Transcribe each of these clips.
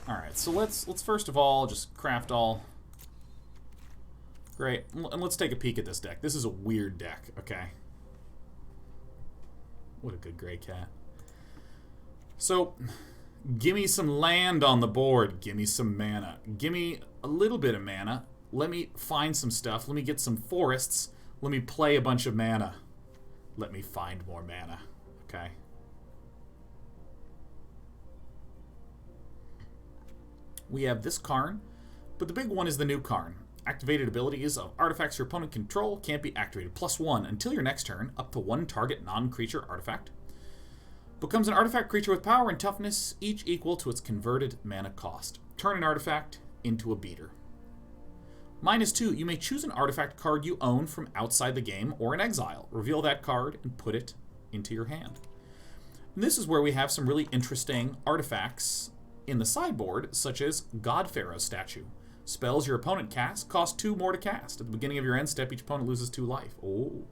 Alright, so let's first of all just craft all. Great. And let's take a peek at this deck. This is a weird deck, okay? What a good gray cat. So, gimme some land on the board. Gimme some mana. Gimme a little bit of mana. Let me find some stuff. Let me get some forests. Let me play a bunch of mana. Let me find more mana. Okay? We have this Karn, but the big one is the new Karn. Activated abilities of artifacts your opponent control can't be activated. +1 until your next turn, up to one target non-creature artifact. Becomes an artifact creature with power and toughness, each equal to its converted mana cost. Turn an artifact into a beater. -2, you may choose an artifact card you own from outside the game or in exile. Reveal that card and put it into your hand. And this is where we have some really interesting artifacts in the sideboard, such as God-Pharaoh's statue. Spells your opponent casts cost 2 more to cast. At the beginning of your end step, each opponent loses 2 life. Oh.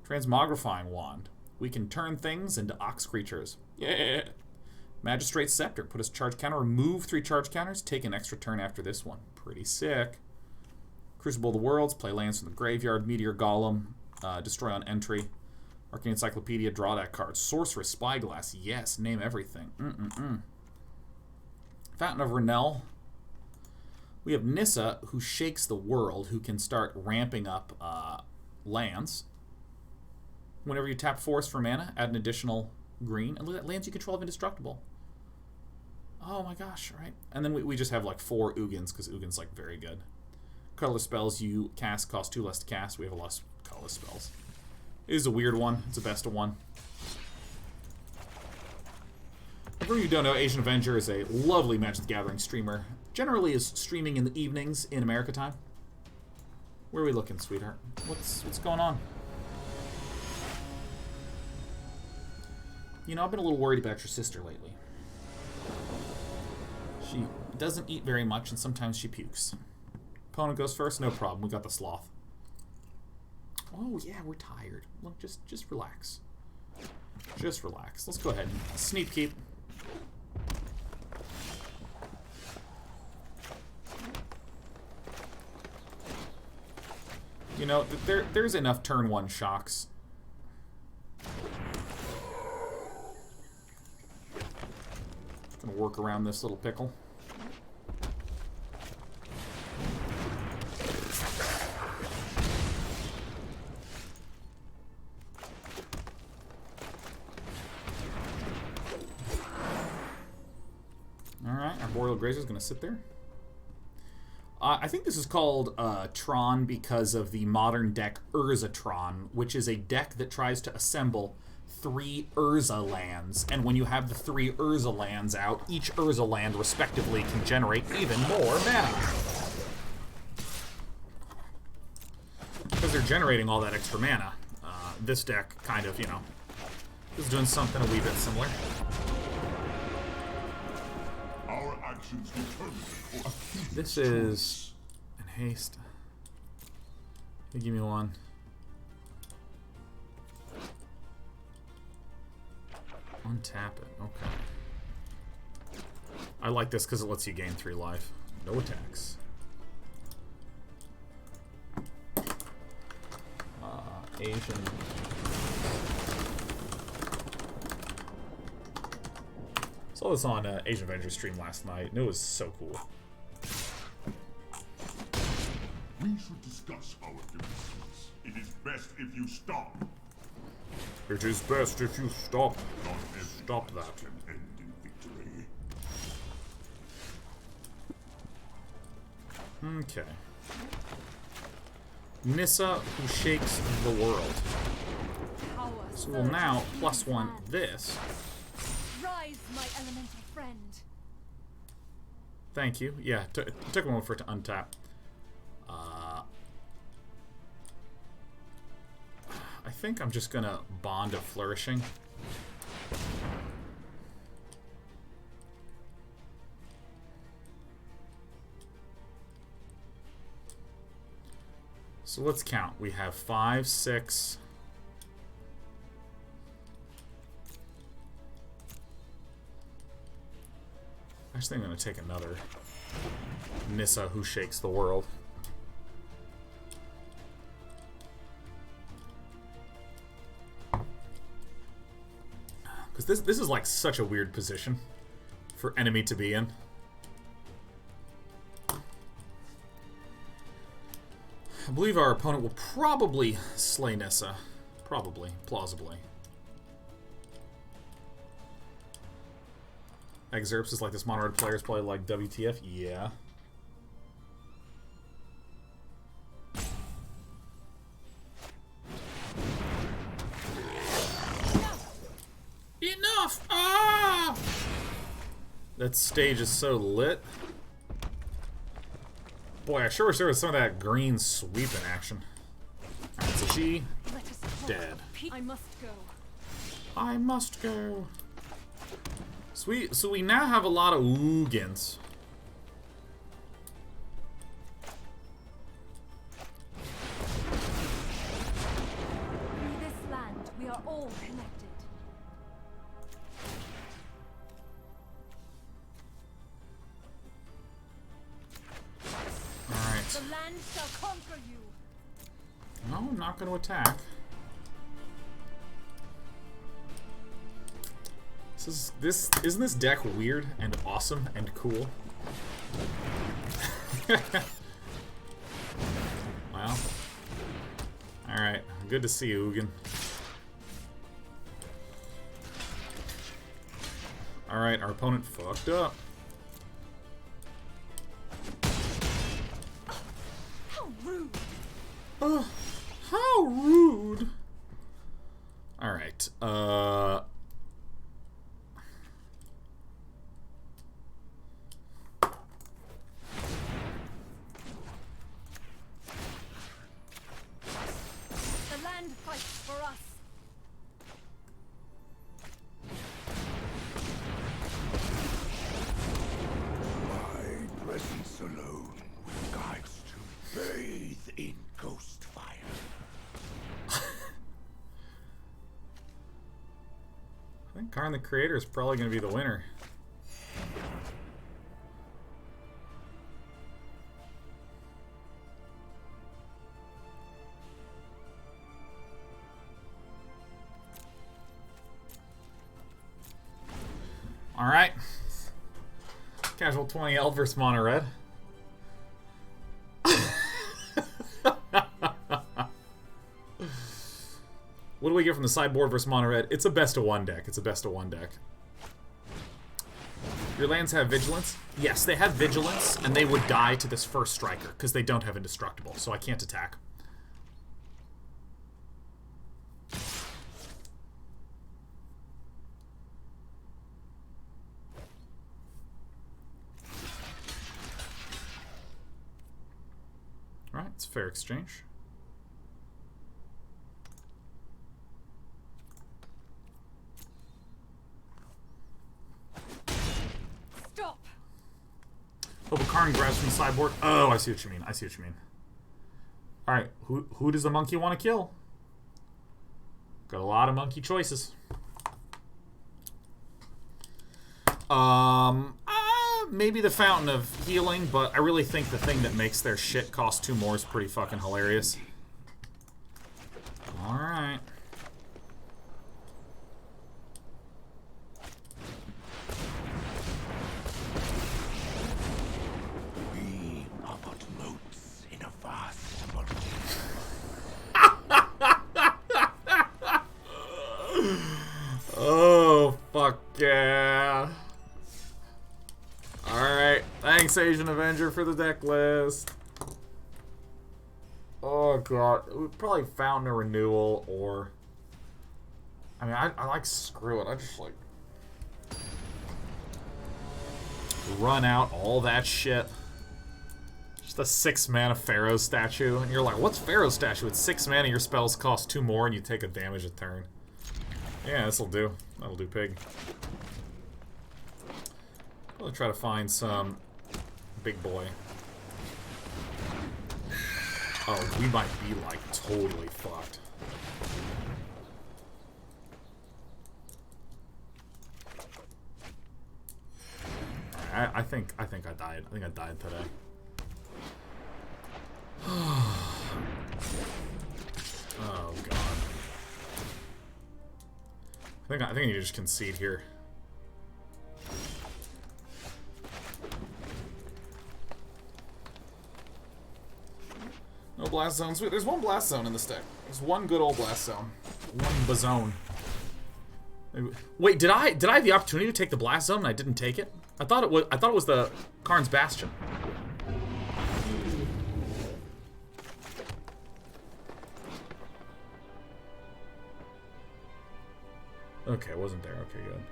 Transmogrifying Wand. We can turn things into ox creatures. Yeah. Magistrate Scepter. Put a charge counter. Remove 3 charge counters. Take an extra turn after this one. Pretty sick. Crucible of the Worlds. Play lands from the graveyard. Meteor Golem. Destroy on entry. Arcane Encyclopedia. Draw that card. Sorcerous Spyglass. Yes. Name everything. Fountain of Renewal. We have Nissa, who shakes the world, who can start ramping up lands. Whenever you tap forest for mana, add an additional green. And look at lands you control have indestructible. Oh my gosh, right? And then we just have like 4 Ugins, because Ugin's like very good. Colorless spells you cast cost 2 less to cast. We have a less colorless spells. It is a weird one. It's a best of one. For you who don't know, AsianAvenger's is a lovely Magic the Gathering streamer. Generally is streaming in the evenings in America time. Where are we looking, sweetheart? What's going on? You know, I've been a little worried about your sister lately. She doesn't eat very much, and sometimes she pukes. Opponent goes first, no problem. We got the sloth. Oh yeah, we're tired. Look, just relax. Just relax. Let's go ahead and sneak keep. You know, there's enough turn 1 shocks. Gonna work around this little pickle. Alright, Arboreal Grazer is gonna sit there. I think this is called Tron because of the modern deck Urza Tron, which is a deck that tries to assemble 3 Urza lands. And when you have the 3 Urza lands out, each Urza land, respectively, can generate even more mana. Because they're generating all that extra mana, this deck kind of, you know, is doing something a wee bit similar. Our actions determine the course. This is in haste. Give me one. Untap it. Okay. I like this because it lets you gain 3 life. No attacks. Asian. Saw this on AsianAvenger's stream last night, and it was so cool. We should discuss our differences. It is best if you stop. It is best if you stop. Stop that. Can end in victory. Okay. Nissa, who shakes the world. So we'll now +1 this. Rise, my elemental friend. Thank you. Yeah, it took a moment for it to untap. I think I'm just gonna Bond of Flourishing. So let's count. We have 5, 6. just think I'm going to take another Nissa who shakes the world. Because this is like such a weird position for enemy to be in. I believe our opponent will probably slay Nissa. Probably. Plausibly. Excerpts is like this mono red player is probably like WTF. Yeah. Enough! Ah! That stage is so lit. Boy, I sure wish there was some of that green sweep in action. Alright, so she dead. I must go. I must go. So we now have a lot of Ugins. In this land, we are all connected. Alright. The land shall conquer you. No, I'm not going to attack. Isn't this deck weird and awesome and cool? Well. Alright, good to see you, Ugin. Alright, our opponent fucked up. How rude! How rude! Alright, The land fights for us. My presence alone will guide to bathe in ghost fire. I think Karn the Creator is probably going to be the winner. Alright. Casual 20 Elf versus Mono Red. What do we get from the sideboard versus Mono Red? It's a best of one deck. It's a best of one deck. Your lands have Vigilance? Yes, they have Vigilance, and they would die to this first striker, because they don't have Indestructible, so I can't attack. Alright, it's a fair exchange. Stop! Oh, but Karn grabs from the sideboard. Oh, I see what you mean. I see what you mean. Alright, who does the monkey want to kill? Got a lot of monkey choices. Maybe the Fountain of Healing, but I really think the thing that makes their shit cost 2 more is pretty fucking hilarious. Alright. We are but motes in a vast multitude. Oh, fuck yeah. Alright, thanks AsianAvenger for the deck list. Oh god, it would probably Fountain of Renewal or... I mean, I like screw it, I just like... run out all that shit. Just a 6 mana Pharaoh statue, and you're like, what's Pharaoh statue? It's 6 mana, your spells cost 2 more, and you take a damage a turn. Yeah, this'll do. That'll do pig. I'll try to find some big boy. Oh, we might be like totally fucked. Alright, I think I died. I think I died today. Oh god. I think I need to just concede here. No blast zones. There's one blast zone in this deck. There's one good old blast zone. One bazone. Wait, did I have the opportunity to take the blast zone and I didn't take it? I thought it was the Karn's Bastion. Okay, it wasn't there. Okay, good.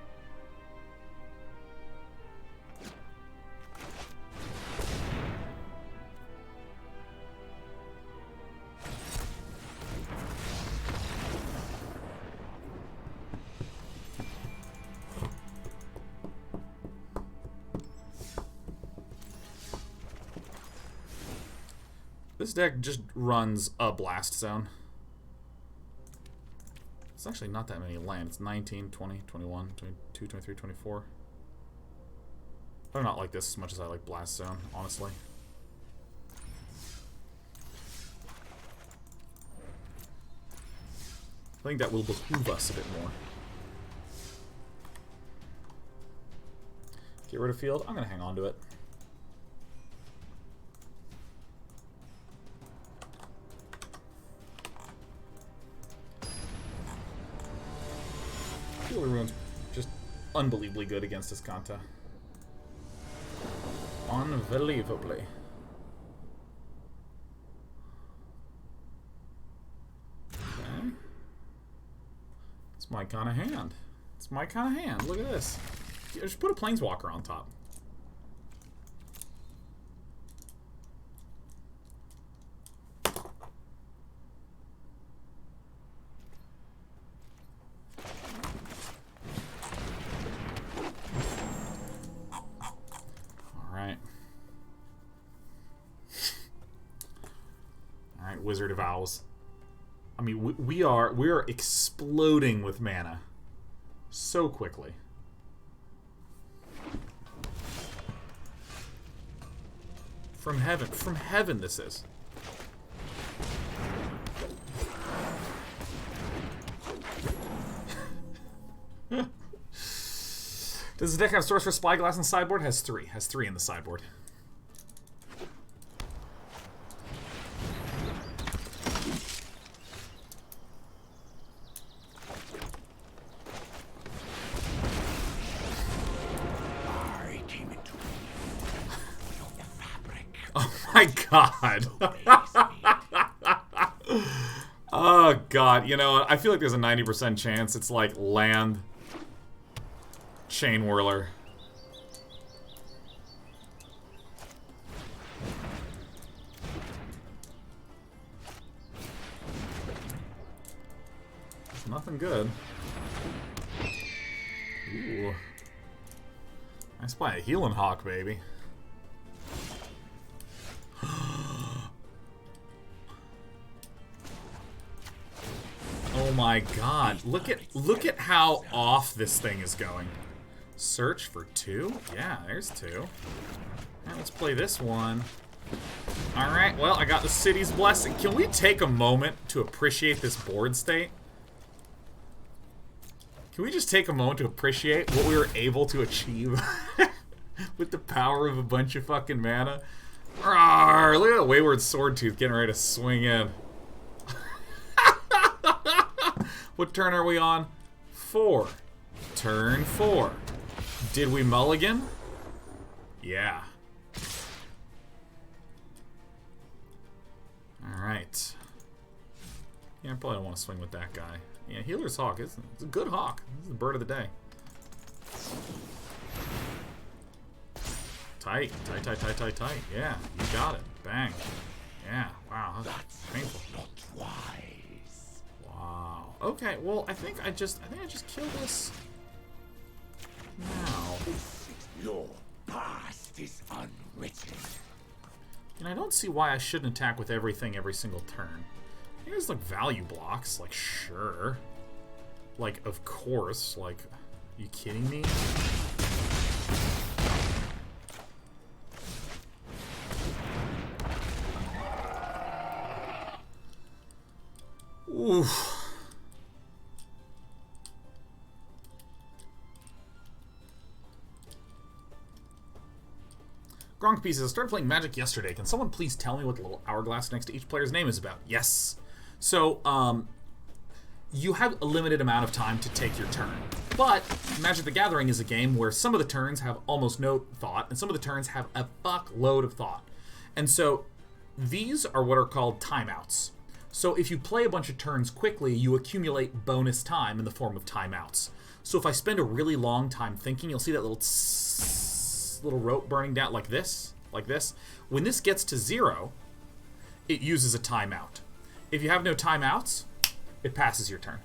This deck just runs a blast zone. It's actually not that many land. It's 19, 20, 21, 22, 23, 24. I do not like this as much as I like blast zone, honestly. I think that will behoove us a bit more. Get rid of field. I'm going to hang on to it. Everyone's just unbelievably good against this Kanta. Unbelievably. Okay. It's my kind of hand. It's my kind of hand. Look at this. Just put a Planeswalker on top. Wizard of Owls. I mean, we are exploding with mana so quickly. From heaven this is. Does the deck have Sorcerous Spyglass in the sideboard? Has three in the sideboard. My God. Oh God, you know, I feel like there's a 90% chance it's like land, Chain Whirler. It's nothing good. Ooh. Nice play, a Healing Hawk, baby. Oh my God! Look at how off this thing is going. Search for 2? Yeah, there's 2. Alright, let's play this one. Alright, well, I got the City's Blessing. Can we take a moment to appreciate this board state? Can we just take a moment to appreciate what we were able to achieve with the power of a bunch of fucking mana? Rawr, look at that Wayward Swordtooth getting ready to swing in. What turn are we on? 4. Turn 4. Did we mulligan? Yeah. Alright. Yeah, I probably don't want to swing with that guy. Yeah, Healer's Hawk. It's a good hawk. This is the bird of the day. Tight. Yeah, you got it. Bang. Yeah, wow, that's painful. Not wise. Wow. Okay, well, I think I just kill this now. Your past is unwritten. And I don't see why I shouldn't attack with everything every single turn. Here's like value blocks, like sure. Like of course, like are you kidding me? Oof. Gronk Pieces, I started playing Magic yesterday. Can someone please tell me what the little hourglass next to each player's name is about? Yes. So, you have a limited amount of time to take your turn. But Magic the Gathering is a game where some of the turns have almost no thought, and some of the turns have a fuckload of thought. And so, these are what are called timeouts. So if you play a bunch of turns quickly, you accumulate bonus time in the form of timeouts. So if I spend a really long time thinking, you'll see that little rope burning down like this. When this gets to 0, it uses a timeout. If you have no timeouts, it passes your turn.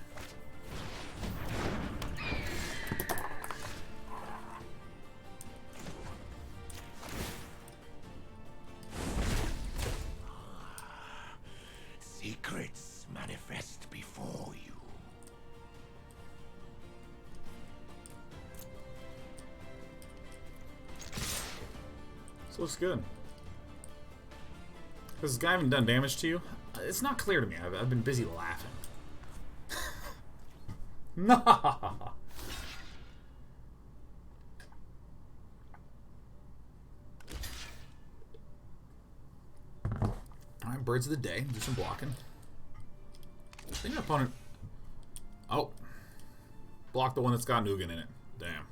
Secrets manifest before you. This looks good. Has this guy even done damage to you? It's not clear to me. I've been busy laughing. Nah. Alright, birds of the day. Do some blocking. I think your opponent... Oh. Block the one that's got an Ugin in it. Damn.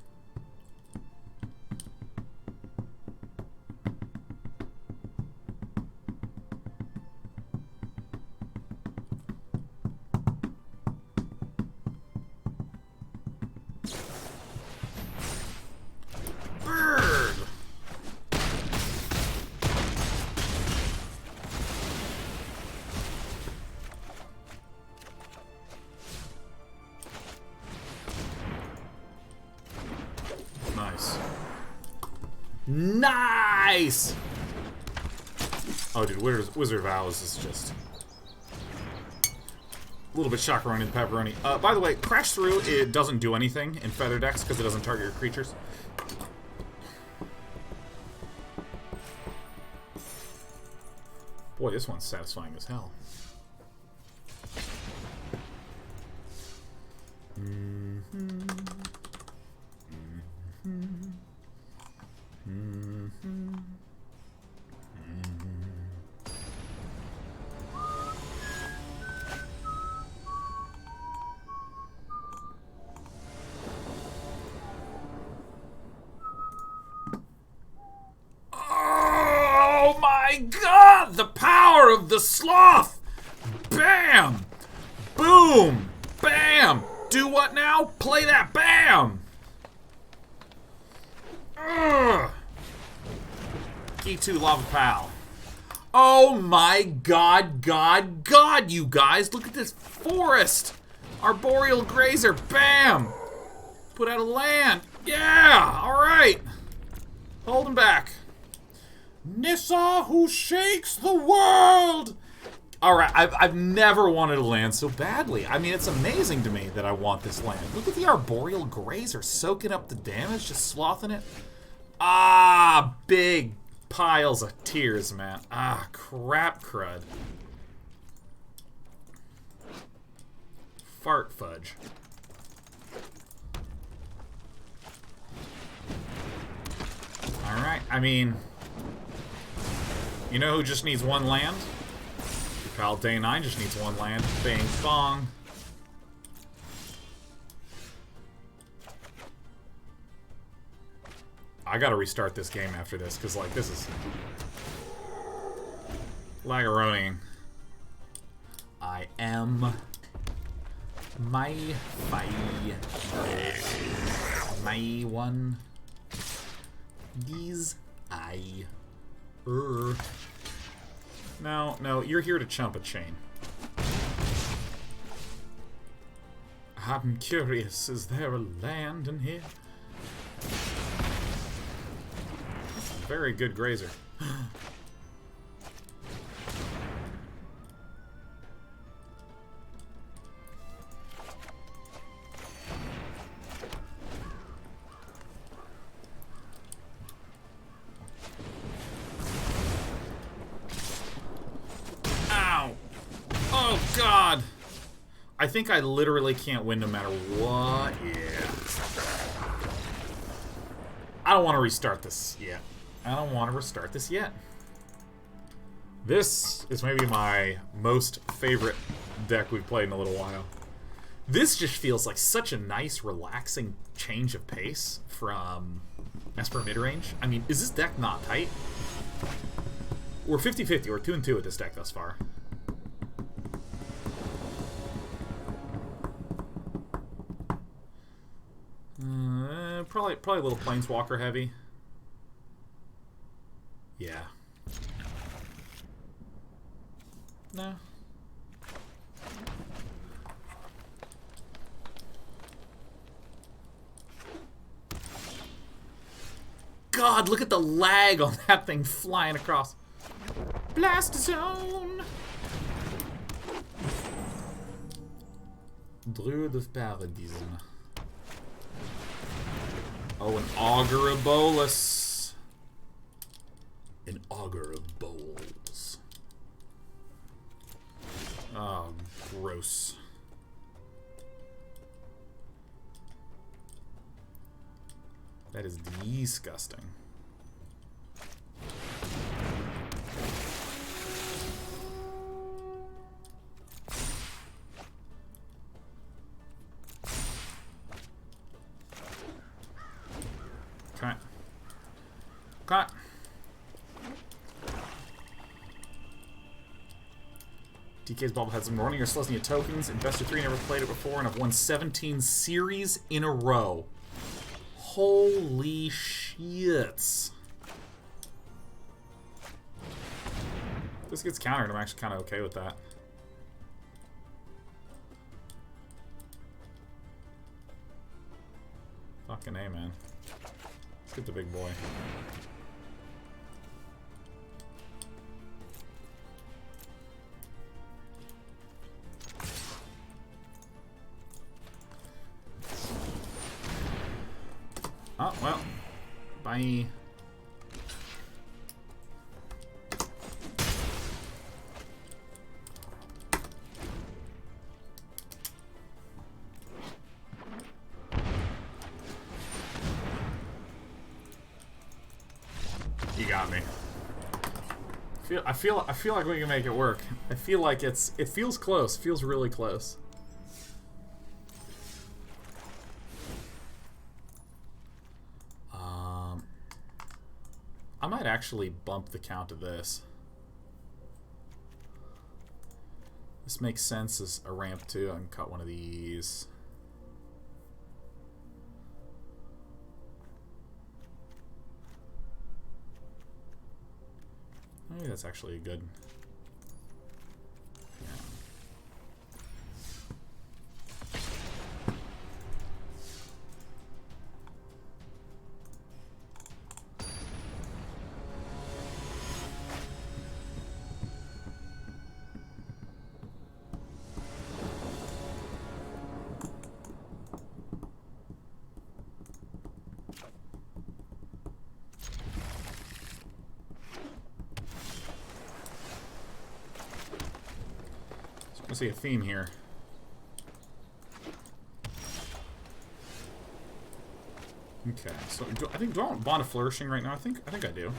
Nice! Oh, dude, Wizard of Owls is just a little bit chaperone and pepperoni. By the way, Crash Through, it doesn't do anything in Feather decks because it doesn't target your creatures. Boy, this one's satisfying as hell. Oh my god! The power of the sloth! Bam! Boom! Bam! Do what now? Play that! Bam! Ugh. E2 Lava Pal. Oh my god, you guys! Look at this forest! Arboreal Grazer, bam! Put out a land. Yeah! Alright! Hold him back. Nissa, who shakes the world! Alright, I've never wanted a land so badly. I mean, it's amazing to me that I want this land. Look at the Arboreal Grazer soaking up the damage, just slothing it. Ah, big piles of tears, man. Ah, crap crud. Fart fudge. Alright, I mean... You know who just needs one land? Your pal Day 9 just needs one land. Bing bong. I gotta restart this game after this, because, like, this is... Laggaroni. I am... my fire. My one. These I. No, you're here to chump a chain. I'm curious, is there a land in here? Very good grazer. Ow! Oh God! I think I literally can't win no matter what. Yeah. I don't want to restart this yet. I don't want to restart this yet. This is maybe my most favorite deck we've played in a little while. This just feels like such a nice, relaxing change of pace from Esper midrange. I mean, is this deck not tight? We're 50-50. We're 2-2 with this deck thus far. Probably a little Planeswalker heavy. Yeah. No. God, look at the lag on that thing flying across. Blast zone! Druid of Paradise. Oh, an Augur of Bolus. An Augur of Bowls. Oh, gross. That is disgusting. Okay. Okay. DK's Bubble has some running your Selesnya tokens. Investor 3 never played it before and have won 17 series in a row. Holy shits. If this gets countered, I'm actually kind of okay with that. Fucking A, man. Let's get the big boy. Oh, well. Bye. You got me. I feel like we can make it work. I feel like it feels close. It feels really close. I might actually bump the count of this. This makes sense as a ramp too. I can cut one of these. Maybe that's actually a good. Yeah. I see a theme here. Okay, so do I want Bond of Flourishing right now? I think I do.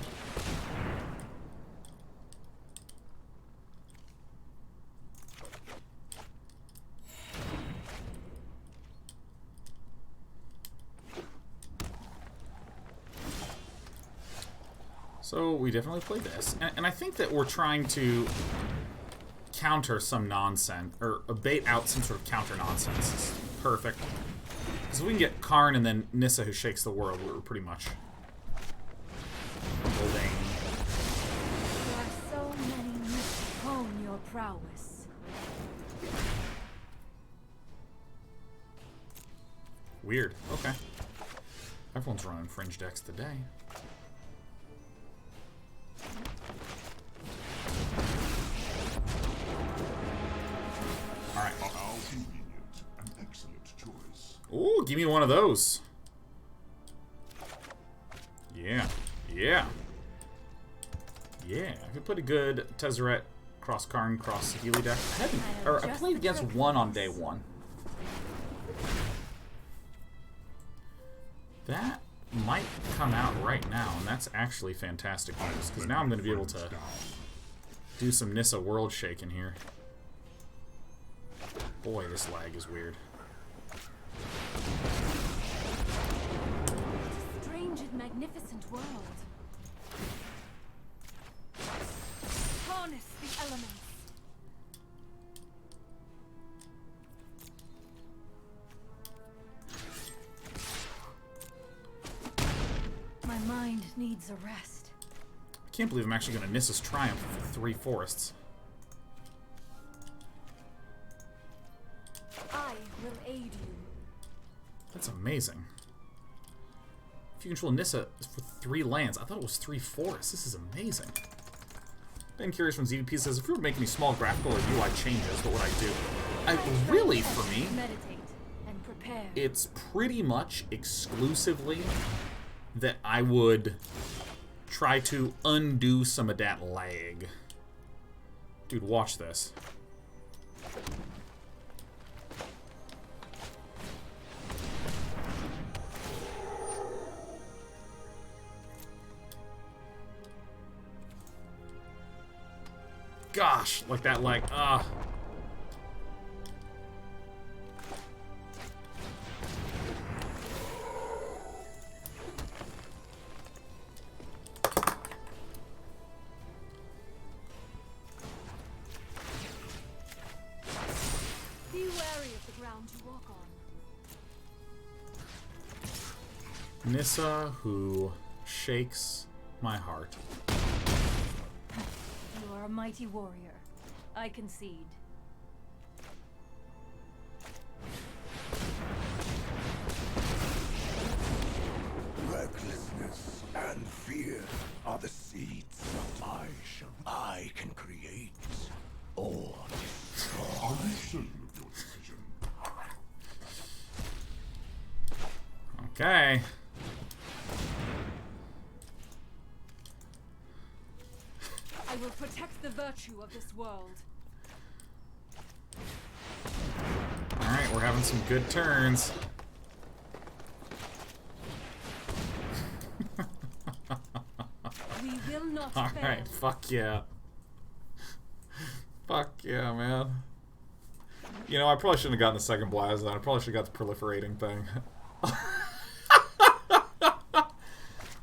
So we definitely played this, and I think that we're trying to counter some nonsense, or bait out some sort of counter nonsense. It's perfect. Because we can get Karn and then Nissa who shakes the world, we're pretty much holding. There are so many to hone your prowess. Weird. Okay. Everyone's running fringe decks today. Alright. How convenient. An excellent choice. Ooh, give me one of those. Yeah. Yeah. Yeah. I could put a good Tezzeret cross Karn, cross Healy deck. I played against one on day one. That might come out right now, and that's actually fantastic news, because now I'm going to be able to do some Nissa world shaking here. Boy, this lag is weird. Strange and magnificent world. Harness the elements. My mind needs a rest. I can't believe I'm actually going to Nissa's Triumph for 3 forests. I will aid you. That's amazing. If you control Nissa for 3 lands, I thought it was 3 forests. This is amazing. Ben Curious from ZDP says, if you were making any small graphical or UI changes, what would I do? Really, for me, meditate and prepare. It's pretty much exclusively that I would try to undo some of that lag. Dude, watch this. Gosh, like that, like, Be wary of the ground you walk on. Nissa, who shakes my heart. You are a mighty warrior. I concede. Recklessness and fear are the seeds of my shall. I can create or destroy. Are you certain of your decision? Okay. I will protect the virtue of this world. Alright, we're having some good turns. We will not fail. Alright, fuck yeah. Fuck yeah, man. You know, I probably shouldn't have gotten the second blast, I probably should have got the proliferating thing.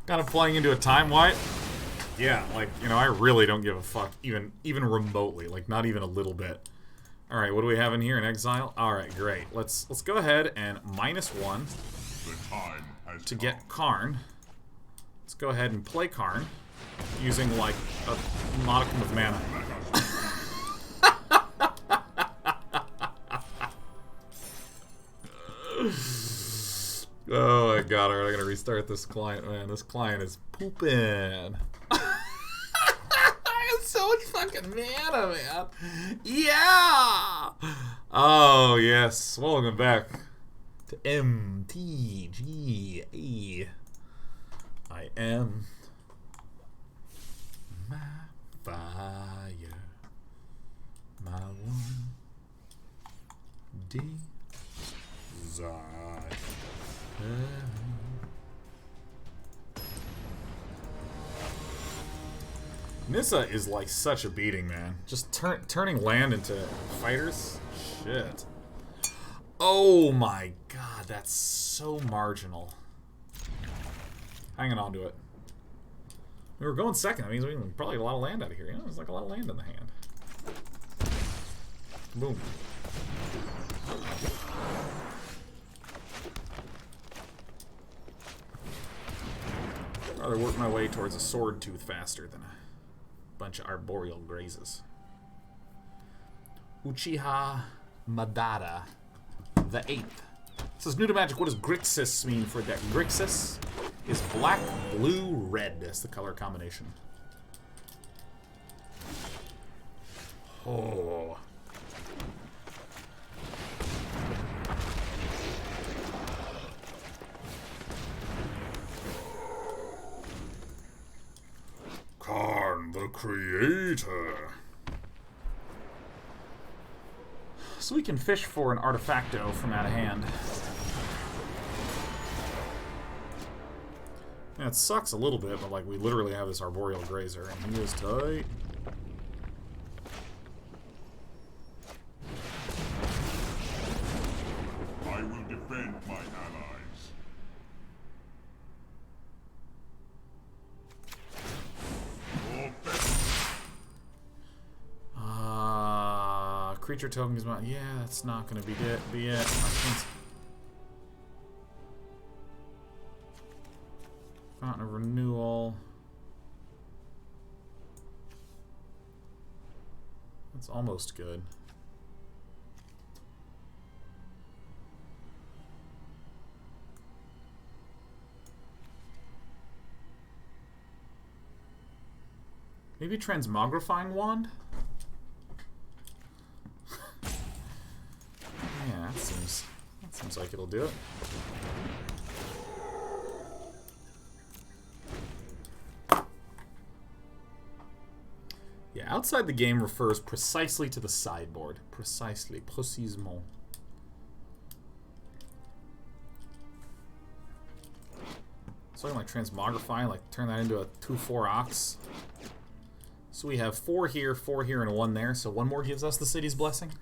Kind of playing into a time wipe. Yeah, like, you know, I really don't give a fuck, even remotely, like, not even a little bit. Alright, what do we have in here? An exile? Alright, great. Let's go ahead and -1 to get Karn. Let's go ahead and play Karn, using, like, a modicum of mana. Oh my god, alright, I gotta restart this client, man. This client is pooping. I have so much fucking mana, man. Yeah! Oh, yes. Welcome back to MTGA. I am my fire, my one desire. Nissa is like such a beating, man. Just turning land into fighters? Shit. Oh my god, that's so marginal. Hanging on to it. We were going second. That means we can probably get a lot of land out of here. You know, there's like a lot of land in the hand. Boom. I'd rather work my way towards a Swordtooth faster than a bunch of Arboreal Grazes. Uchiha Madara the 8th. Says, new to Magic, what does Grixis mean for a deck? Grixis is black, blue, red. That's the color combination. Oh. Karn, the creator. So we can fish for an Artifacto from out of hand. Yeah, it sucks a little bit, but like we literally have this Arboreal Grazer, and he is tight. I will defend my allies. Creature token is yeah, that's not gonna be it. Fountain of Renewal. That's almost good. Maybe Transmogrifying Wand? Yeah, that seems like it'll do it. Yeah, outside the game refers precisely to the sideboard. Précisément. So I can like Transmogrify, like turn that into a 2/4 Ox. So we have 4 here, and a 1 there, so 1 more gives us the City's Blessing.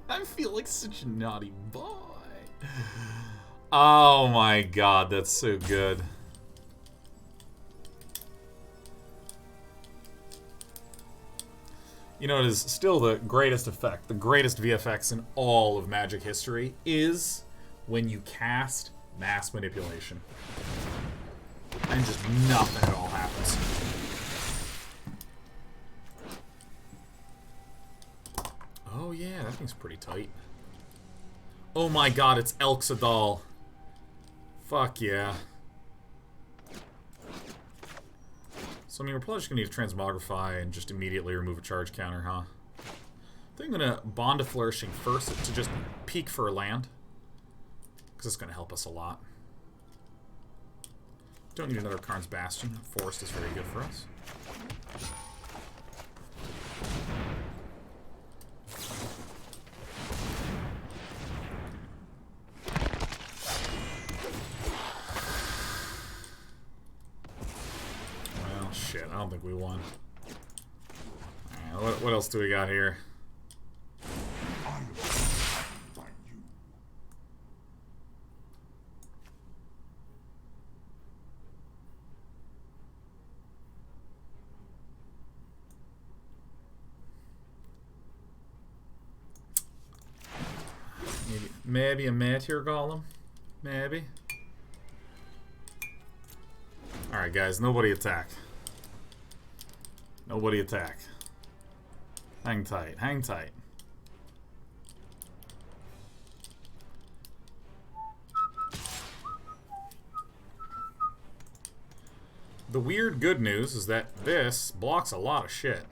I feel like such a naughty boy. Oh my god, that's so good. You know, it is still the greatest effect, the greatest VFX in all of Magic history is when you cast Mass Manipulation. And just nothing at all happens. Oh yeah, that thing's pretty tight. Oh my god, it's Elxadal. Fuck yeah. So I mean, we're probably just gonna need to Transmogrify and just immediately remove a charge counter, huh? I think I'm gonna Bond of Flourishing first to just peek for a land. Because it's gonna help us a lot. Don't need another Karn's Bastion. Forest is very good for us. Well, shit. I don't think we won. Right, what else do we got here? Maybe a Meteor Golem? Maybe. Alright guys, nobody attack. Nobody attack. Hang tight, hang tight. The weird good news is that this blocks a lot of shit.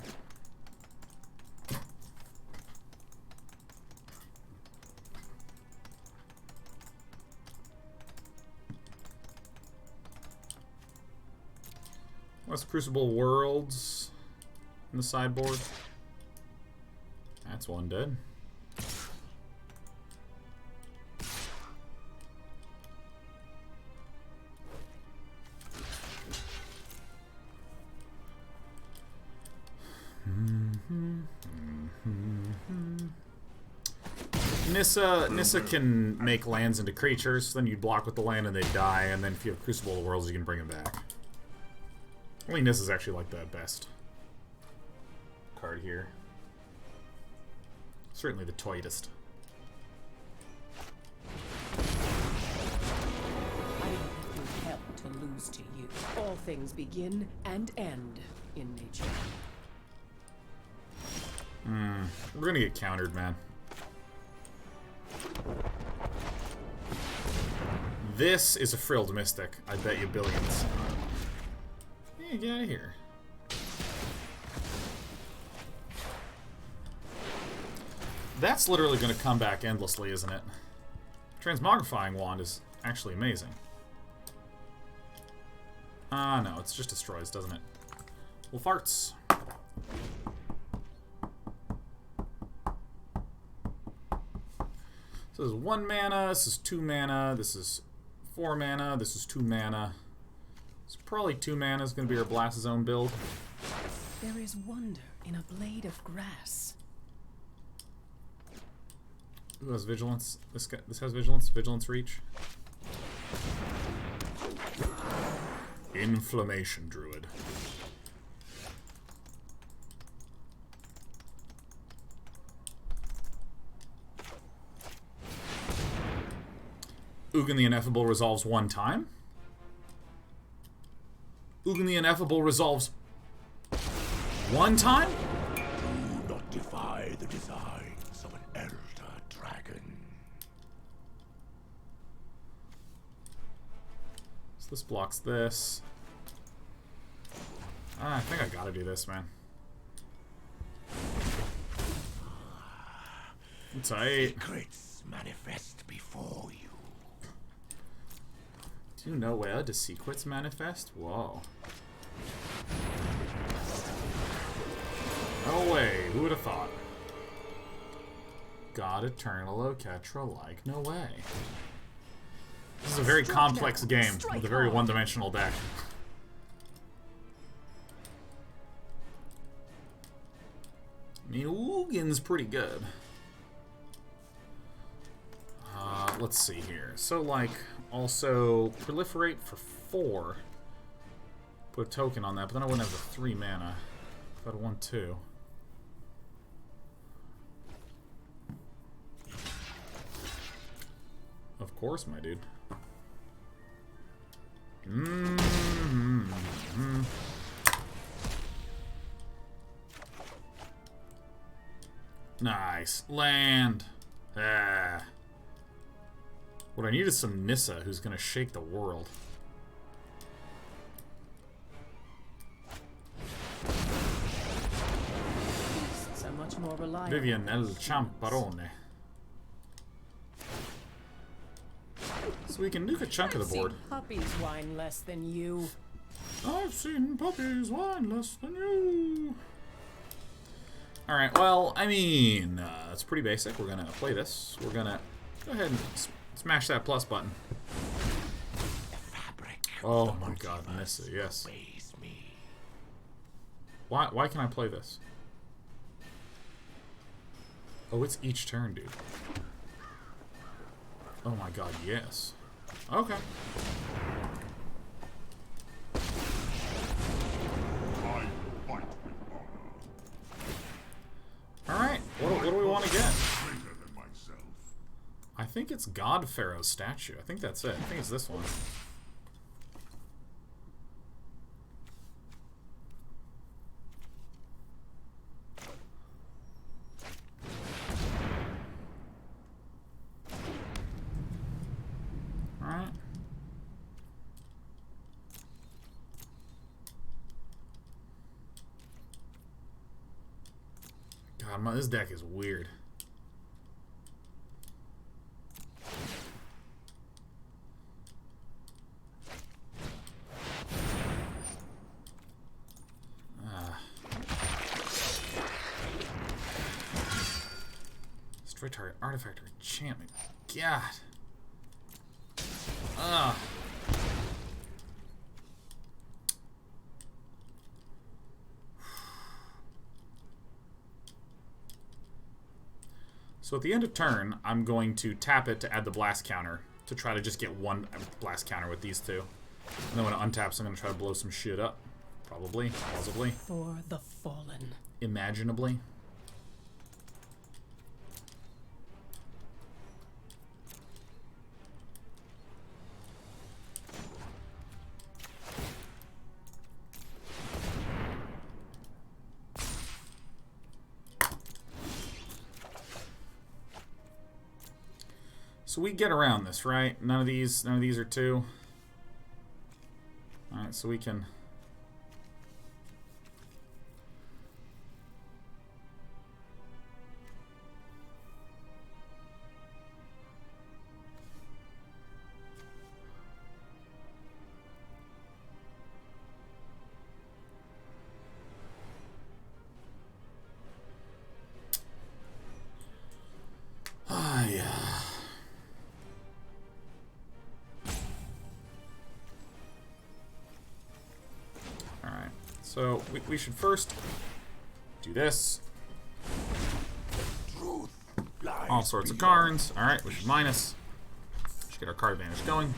What's Crucible of Worlds in the sideboard? That's one dead. Nissa can make lands into creatures, then you block with the land and they die, and then if you have Crucible of Worlds, you can bring them back. I think Nissa's actually like the best card here. Certainly the toitest. I have no hell to lose to you. All things begin and end in nature. We're gonna get countered, man. This is a frilled mystic. I bet you billions. Hey, get out of here. That's literally going to come back endlessly, isn't it? Transmogrifying Wand is actually amazing. Ah, no, it just destroys, doesn't it? Well, farts. So this is 1 mana, this is 2 mana, this is 4 mana, this is 2 mana. It's probably 2 mana is going to be our Blast Zone build. There is wonder in a blade of grass. Who has Vigilance? This has Vigilance? Vigilance Reach? Inflammation Druid. Ugin the Ineffable resolves 1 time. Ugin the Ineffable resolves 1 time? Do not defy the designs of an elder dragon. So this blocks this. I think I gotta do this, man. It's aight. Secrets manifest before you. Do you know where the secrets manifest? Whoa. No way. Who would have thought? God Eternal Oketra like no way. This is a very complex game with a very one-dimensional deck. I mean, Ugin's pretty good. Let's see here. So, like, also proliferate for 4. Put a token on that, but then I wouldn't have the 3 mana. If I'd 1/2. Of course, my dude. Nice. Land. Ah. What I need is some Nissa who's gonna shake the world. So much more reliable. Vivian El Champarone. So we can nuke a chunk of the board. I've seen puppies whine less than you. I've seen puppies whine less than you. Alright, well, I mean, it's pretty basic. We're gonna play this. We're gonna go ahead and smash that plus button. Oh my god, Nissa, yes. Why can I play this? Oh, it's each turn, dude. Oh my god, yes. Okay. Alright, what do we want to get? I think it's God-Pharaoh's statue. I think that's it. I think it's this one. Alright. God, this deck is weird. Destroy target artifact or enchantment. God. Ugh. So at the end of turn, I'm going to tap it to add the blast counter to try to just get 1 blast counter with these 2. And then when it untaps, I'm going to try to blow some shit up. Probably. Plausibly. For the fallen. Imaginably. So we get around this, right? None of these are 2. Alright, so we can... So we should first do this. All sorts of Karns. Alright, we should minus. Should get our card advantage going.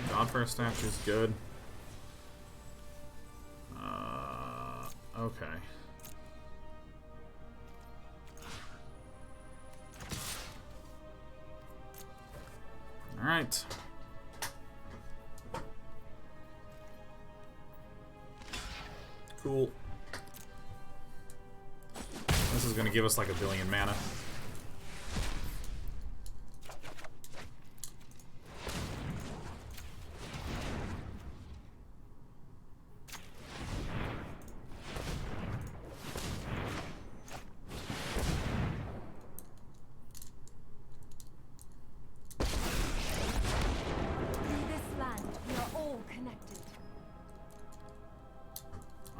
God-Pharaoh statue is good. Okay. Alright. Cool. This is going to give us like a billion mana.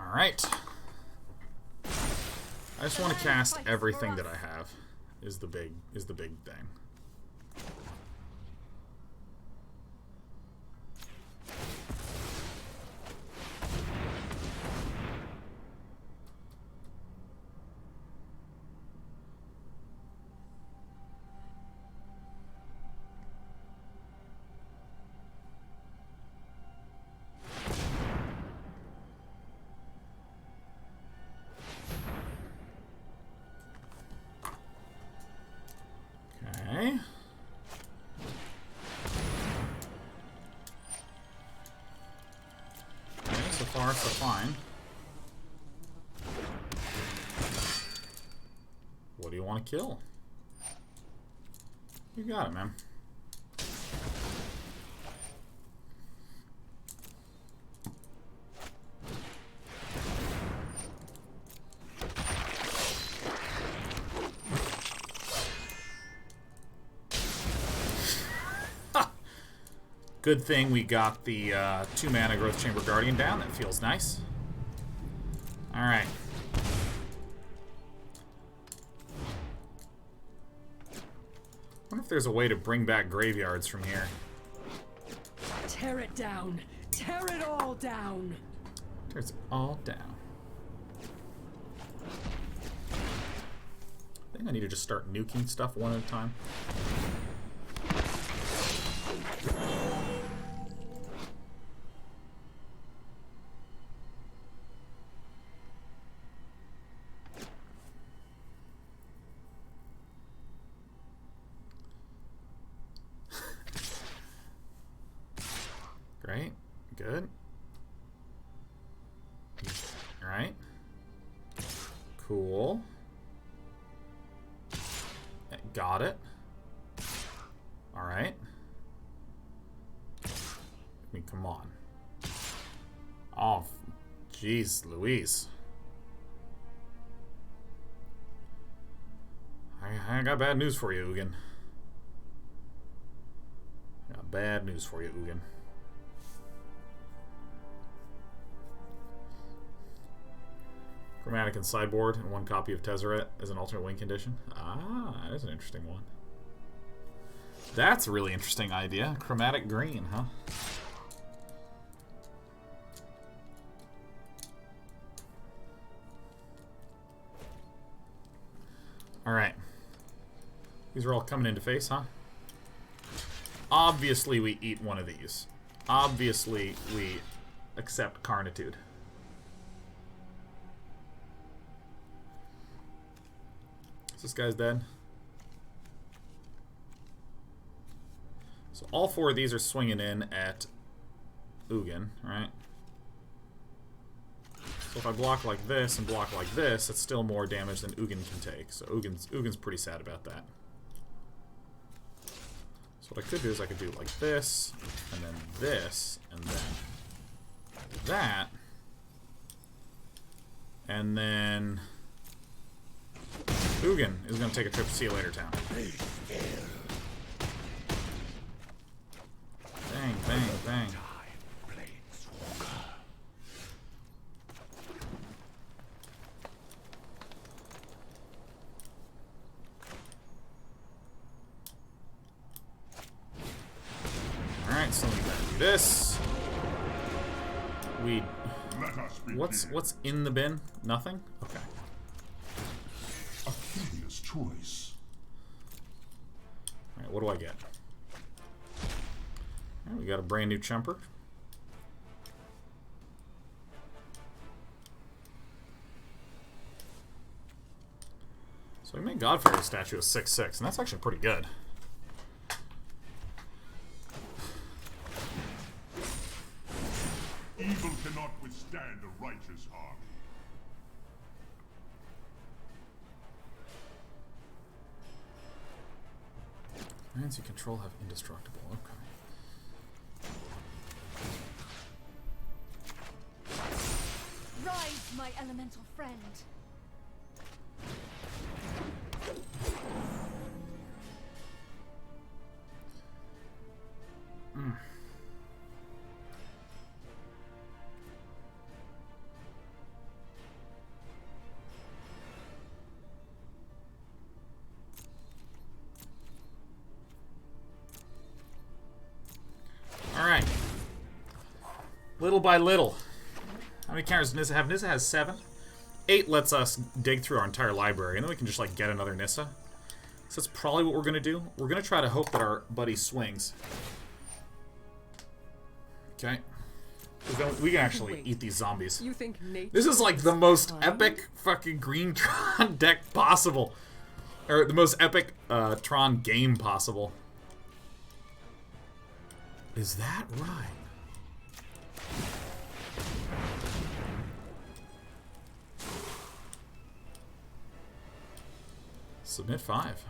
Alright. I just want to cast everything that I have is the big thing. So fine. What do you want to kill? You got it, man. Good thing we got the 2-mana Growth Chamber Guardian down. That feels nice. Alright. Wonder if there's a way to bring back graveyards from here. Tear it down. Tear it all down. Tear it all down. I think I need to just start nuking stuff one at a time. Great. Good. Alright. Cool. Got it. Alright. I mean, come on. Oh, jeez Louise. I got bad news for you, Ugin. I got bad news for you, Ugin. Chromatic and sideboard and 1 copy of Tezzeret as an alternate win condition. Ah, that is an interesting one. That's a really interesting idea. Chromatic green, huh? Alright. These are all coming into face, huh? Obviously we eat one of these. Obviously we accept Carnitude. This guy's dead. So all 4 of these are swinging in at Ugin, right? So if I block like this and block like this, it's still more damage than Ugin can take. So Ugin's pretty sad about that. So what I could do is I could do like this, and then this, and then that, and then Ugin is going to take a trip to See You Later Town. Bang, bang, bang. this. We. Let us begin. What's in the bin? Nothing? Okay. A curious choice. Alright, what do I get? Alright, we got a brand new chumper. So we made God-Pharaoh's statue a 6/6, and that's actually pretty good. Evil cannot withstand a righteous army. Lands you control have indestructible. Okay. Rise, my elemental friend. Alright. Little by little. How many counters does Nissa have? Nissa has 7. 8 lets us dig through our entire library, and then we can just, like, get another Nissa. So that's probably what we're going to do. We're going to try to hope that our buddy swings. Okay. We can actually eat these zombies. You think This is, like, the most epic fucking green Tron deck possible. Or the most epic Tron game possible. Is that right? Submit 5.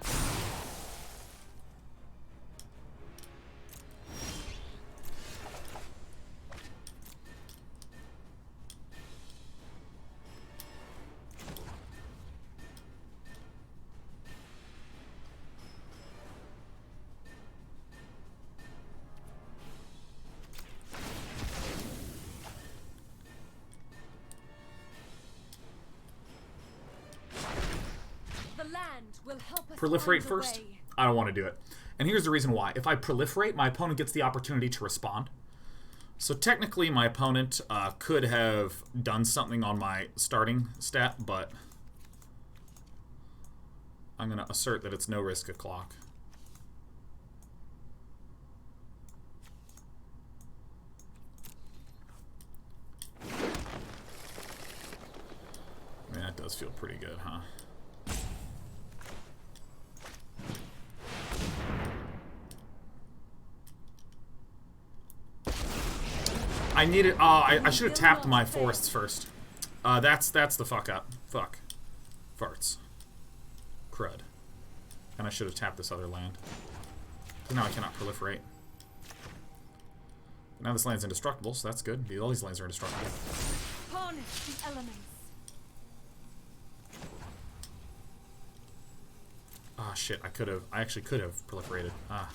Proliferate first? I don't want to do it. And here's the reason why. If I proliferate, my opponent gets the opportunity to respond. So technically, my opponent could have done something on my starting stat, but I'm going to assert that it's no risk a clock. I mean, that does feel pretty good, huh? I needed. Oh, I should have tapped my forests first. That's the fuck up. Fuck. Farts. Crud. And I should have tapped this other land. Now I cannot proliferate. Now this land's indestructible, so that's good. All these lands are indestructible. Harness the elements. Ah, shit. I actually could have proliferated. Ah.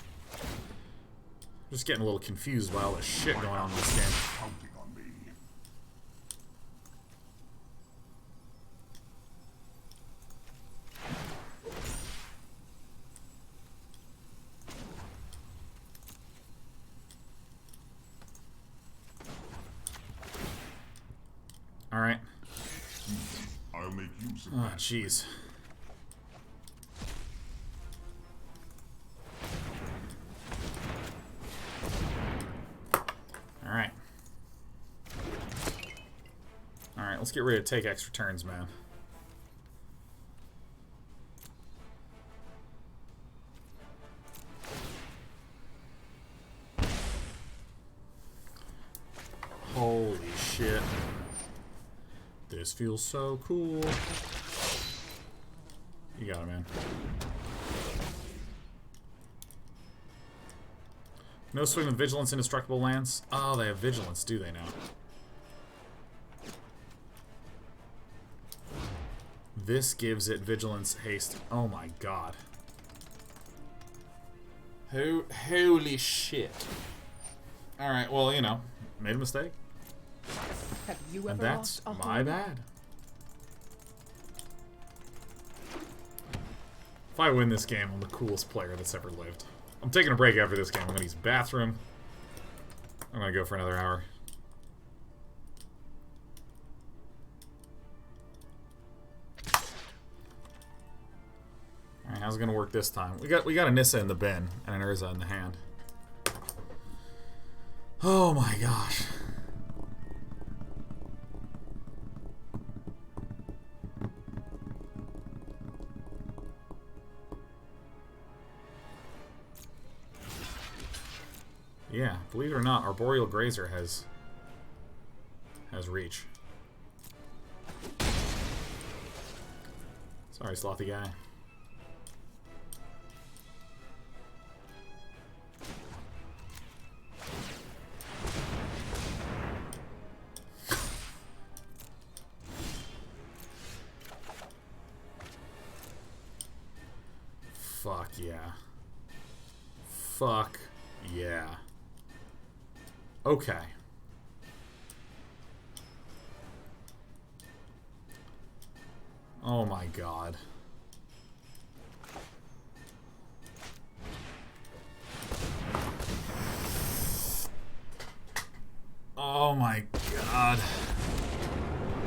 Just getting a little confused by all this shit going on in this game. Counting on me. All right. I'll make use of Oh, jeez. Alright. Alright, let's get ready to take extra turns, man. Holy shit. This feels so cool. You got it, man. No swing with Vigilance, indestructible lands. Oh, they have Vigilance, do they now? This gives it Vigilance, haste. Oh my god. Holy shit. Alright, well, you know, made a mistake. Have you ever And that's lost a my home? bad. If I win this game, I'm the coolest player that's ever lived. I'm taking a break after this game. I'm gonna use bathroom. I'm gonna go for another hour. Alright, how's it gonna work this time? We got a Nissa in the bin and an Urza in the hand. Oh my gosh. Yeah, believe it or not, Arboreal Grazer has reach. Sorry, slothy guy. Fuck yeah. Fuck yeah. Okay. Oh my god. Oh my god.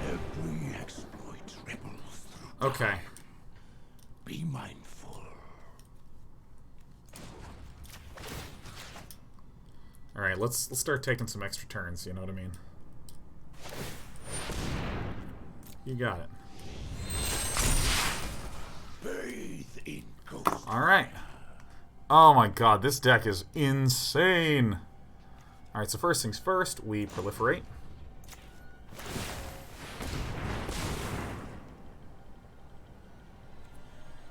Every exploit ripples through. Okay. Be mindful. Alright, let's start taking some extra turns, you know what I mean? You got it. Bathe in ghost. Alright. Oh my god, this deck is insane. Alright, so first things first, we proliferate.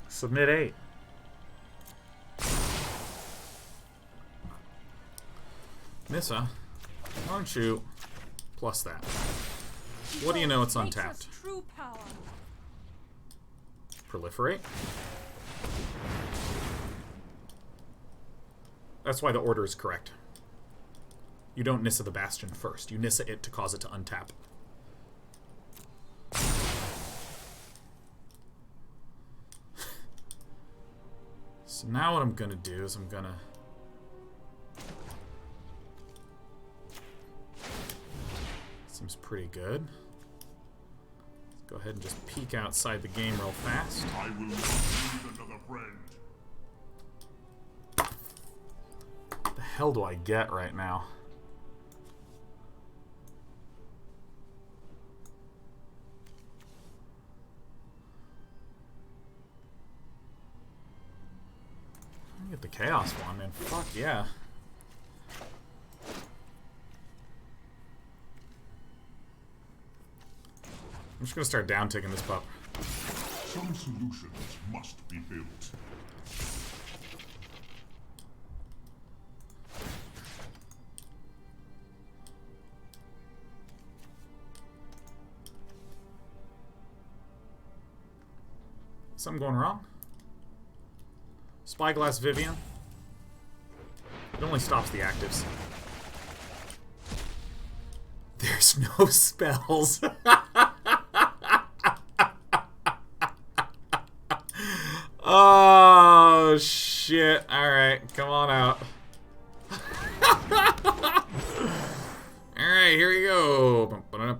Submit 8. Nissa, why don't you plus that? What do you know, it's untapped. True power. Proliferate. That's why the order is correct. You don't Nissa the Bastion first. You Nissa it to cause it to untap. So now what I'm gonna do is I'm gonna... Seems pretty good. Let's go ahead and just peek outside the game real fast. I will need another friend. What the hell do I get right now? I get the Chaos one, man. Fuck yeah. I'm just gonna start down ticking this pup. Some solutions must be built. Something going wrong? Spyglass Vivian. It only stops the actives. There's no spells. Oh, shit. Alright, come on out. Alright, here we go. Alright,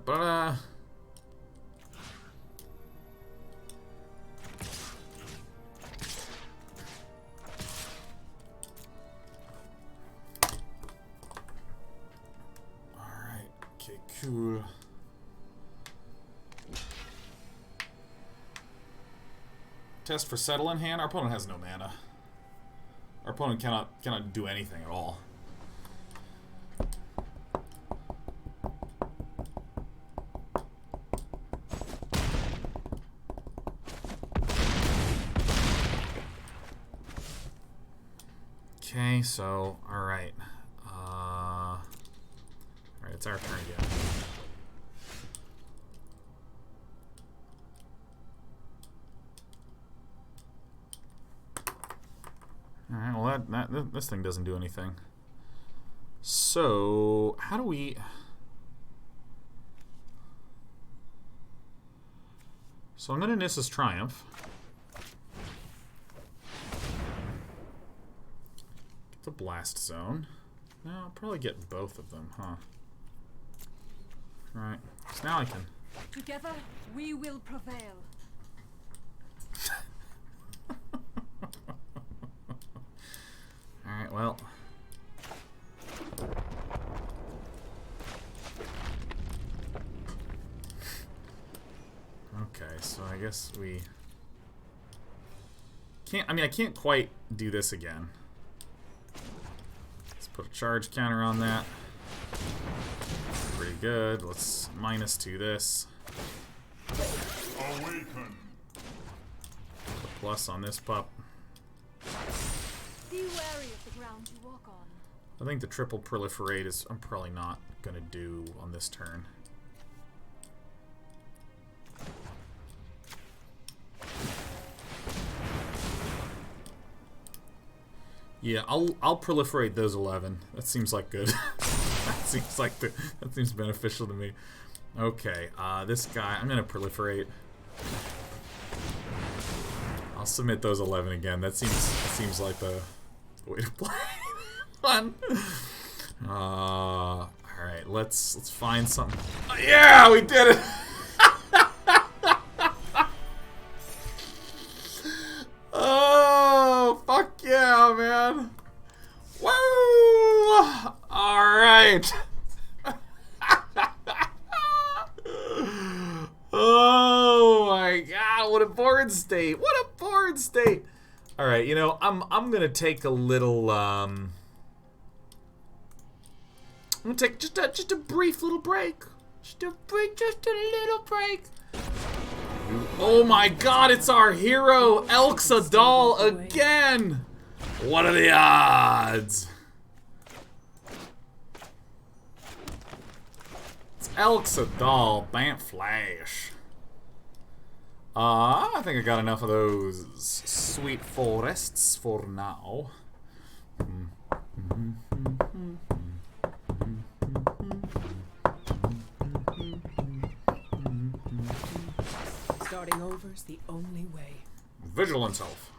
okay, cool. Test for settle in hand. Our opponent has no mana. Our opponent cannot do anything at all. Okay, so alright. Alright, it's our turn again. Alright, well this thing doesn't do anything. So, how do we... So I'm gonna Nissa's Triumph. Get the Blast Zone. No, I'll probably get both of them, huh? Right. So now I can... Together, we will prevail. Alright, well... Okay, so I guess we... Can't... I mean, I can't quite do this again. Let's put a charge counter on that. Pretty good. Let's -2 this. Awaken. Put a plus on this pup. Be wary of the ground you walk on. I think the triple proliferate is... I'm probably not gonna do on this turn. Yeah, I'll proliferate those 11. That seems like good. that seems beneficial to me. Okay, this guy, I'm gonna proliferate. I'll submit those 11 again. That seems like the way to play. Fun. All right, let's find something. Oh, yeah, we did it. Oh, fuck yeah, man. Woo! Alright. Oh my god, what a board state. What a board state. Alright, you know, I'm gonna take a little I'm gonna take just a brief little break. Just a little break. Oh my god, it's our hero, Elxadal, again! What are the odds? It's Elxadal, Bant Flash. I think I got enough of those sweet forests for now. Starting over's the only way. Vigilance Elf.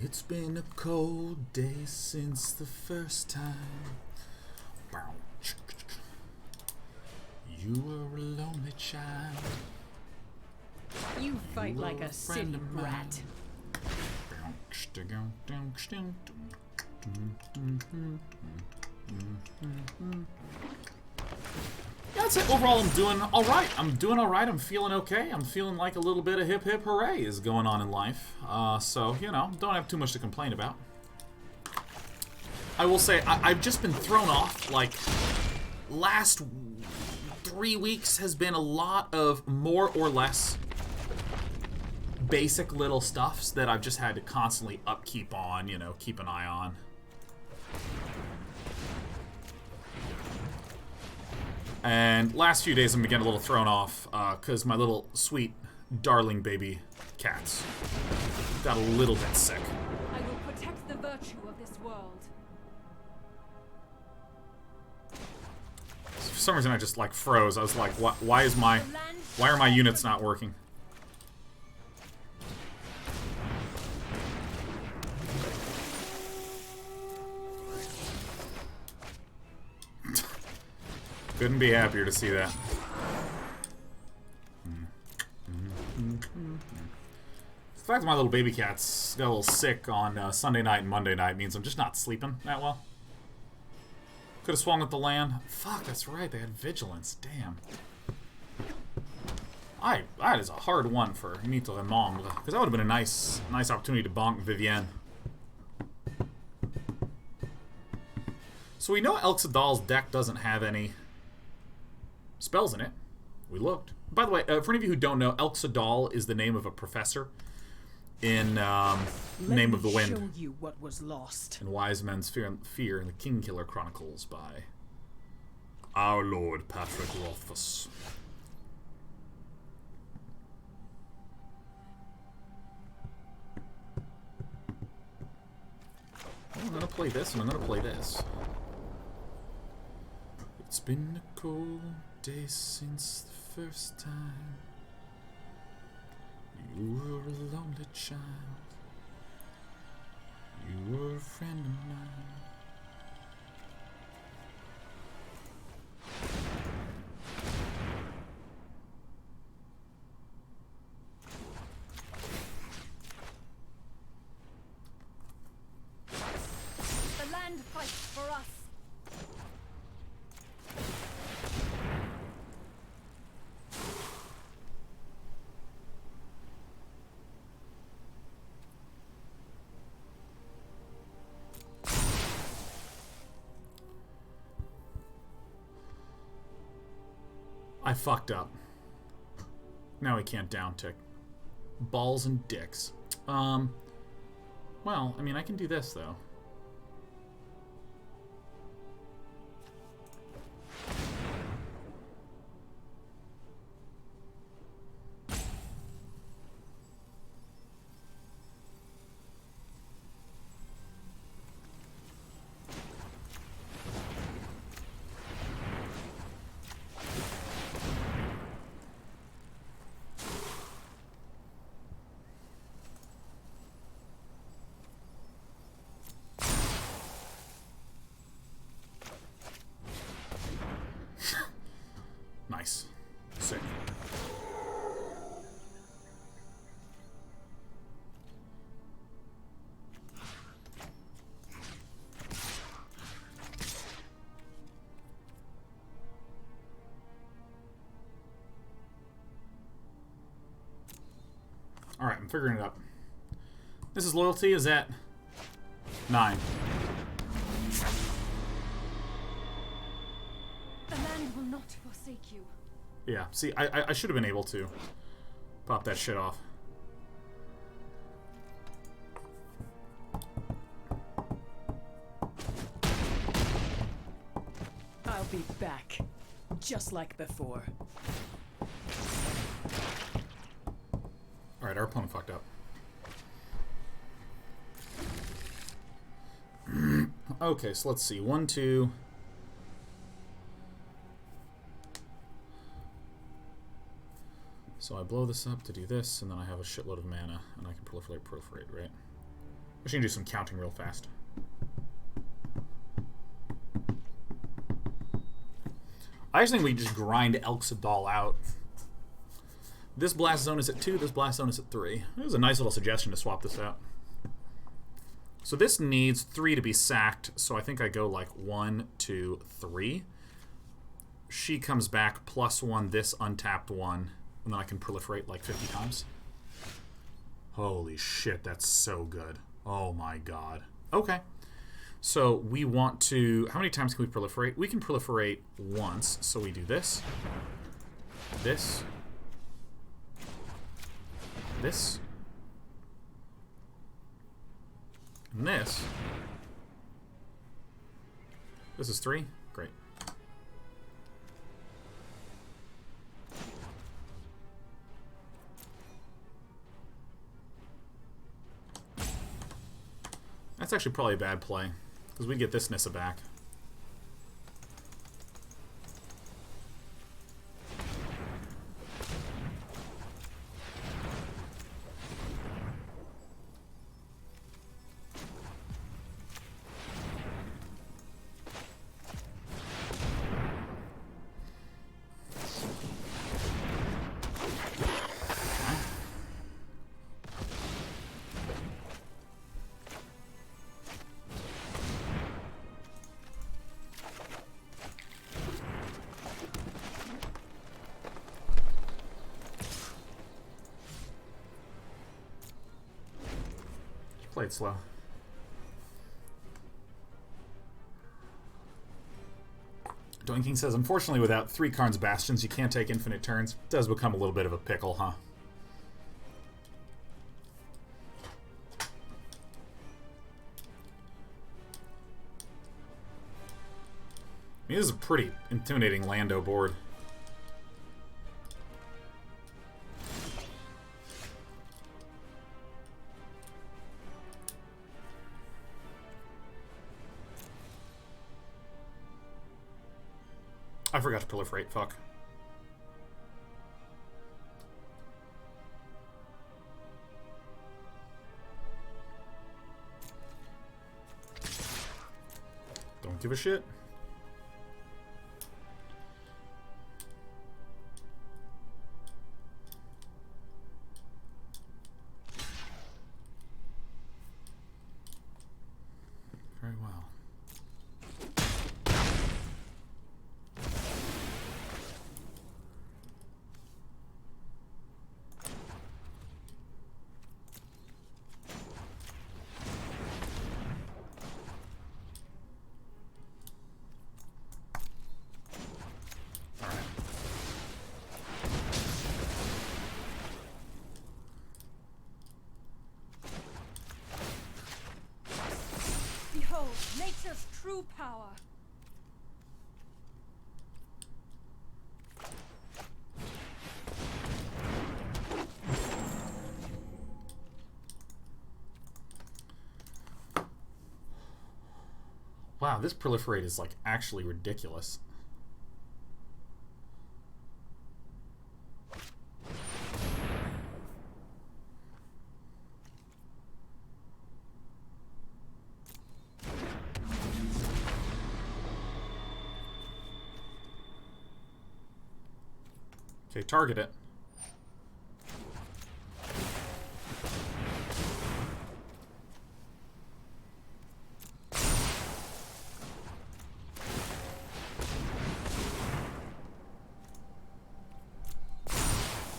It's been a cold day since the first time. You were a lonely child. You fight like a city rat. Yeah, I'd say overall I'm doing alright. I'm feeling okay. I'm feeling like a little bit of hip hip hooray is going on in life. So, you know, don't have too much to complain about. I will say, I've just been thrown off, like, last 3 weeks has been a lot of more or less basic little stuffs that I've just had to constantly upkeep on, you know, keep an eye on. And last few days I've been getting a little thrown off, because my little sweet, darling baby cats got a little bit sick. I will protect the virtue of this world. For some reason I just, like, froze. I was like, why are my units not working? Couldn't be happier to see that. The fact that my little baby cat's got a little sick on Sunday night and Monday night means I'm just not sleeping that well. Could have swung at the land. Fuck, that's right, they had vigilance. Damn. That is a hard one for Meteor Golem, because that would have been a nice opportunity to bonk Vivienne. So we know Elxadal's deck doesn't have any spells in it. We looked. By the way, for any of you who don't know, Elxadal is the name of a professor in Name of the Wind. Show you what was lost. In Wise Men's Fear in the Kingkiller Chronicles by our Lord Patrick Rothfuss. gonna play this, and I'm gonna play this. It's been a cold day since the first time you were a lonely child. You were a friend of mine. The land fights for us. I fucked up. Now we can't down tick. Balls and dicks. Well, I mean, I can do this, though. Nice. Sick. Alright, I'm figuring it out. This is loyalty, is at 9. The land will not forsake you. Yeah, see, I should have been able to pop that shit off. I'll be back, just like before. Alright, our opponent fucked up. Okay, so let's see. 1, 2. So I blow this up to do this, and then I have a shitload of mana, and I can proliferate, right? I should do some counting real fast. I just think we just grind Elxadal out. This blast zone is at 2, this blast zone is at 3. It was a nice little suggestion to swap this out. So this needs 3 to be sacked, so I think I go like 1, 2, 3. She comes back, +1, this untapped 1, and then I can proliferate like 50 times. Holy shit, that's so good. Oh my god. Okay. So we want to... How many times can we proliferate? We can proliferate once, so we do this. This. This. And this. This is 3. Great. That's actually probably a bad play, because we get this Nissa back. Play it slow. Doinking says, unfortunately, without 3 Karn's Bastions, you can't take infinite turns. It does become a little bit of a pickle, huh? I mean, this is a pretty intimidating Lando board. I forgot to proliferate. Fuck. Don't give a shit. Very well. Behold, nature's true power. Wow, this proliferate is like actually ridiculous. Okay, target it.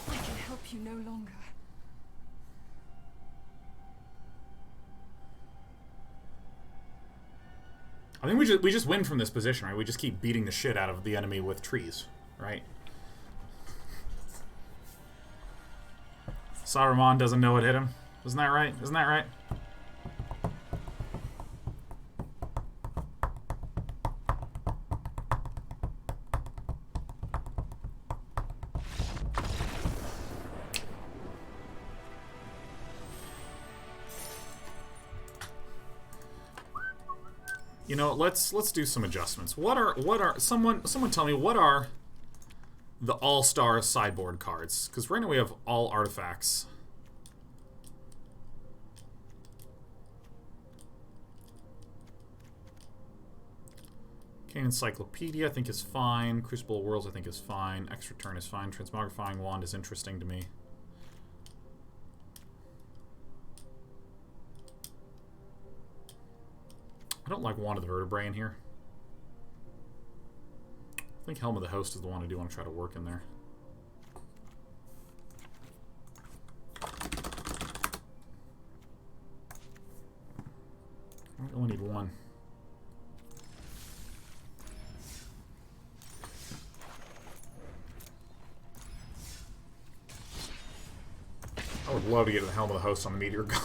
I can help you no longer. I think we just win from this position, right? We just keep beating the shit out of the enemy with trees, right? Saruman doesn't know what hit him. Isn't that right? Isn't that right? You know, let's do some adjustments. What are someone tell me what are the all-star sideboard cards? Because right now we have all artifacts. Kane Encyclopedia I think is fine. Crucible of Worlds I think is fine. Extra Turn is fine. Transmogrifying Wand is interesting to me. I don't like Wand of the Vertebrae in here. I think Helm of the Host is the one I do want to try to work in there. I only need one. I would love to get the Helm of the Host on the Meteor Golem.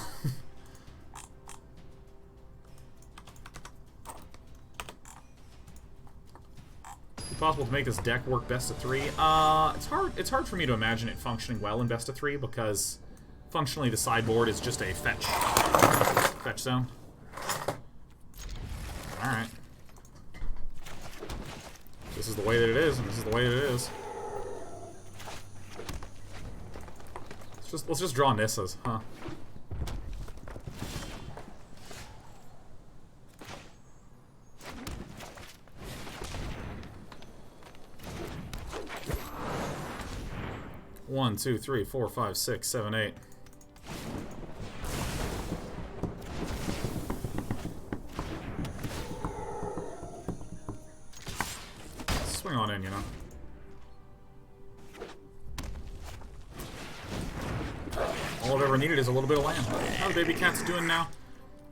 Possible to make this deck work best of 3? It's hard for me to imagine it functioning well in best of 3 because functionally the sideboard is just a fetch zone. Alright. This is the way that it is, and this is the way that it is. Let's just draw Nissas, huh? One, two, three, four, five, six, seven, 8. Swing on in, you know. All I've ever needed is a little bit of land. How are the baby cats doing now?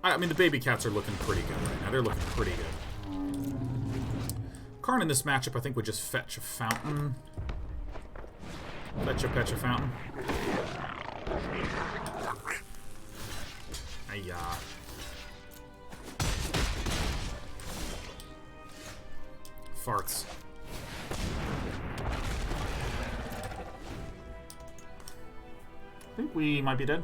I mean, the baby cats are looking pretty good right now. They're looking pretty good. Karn in this matchup, I think, would just fetch a Fountain. Fetch a Fountain. Ayya. Farts. I think we might be dead.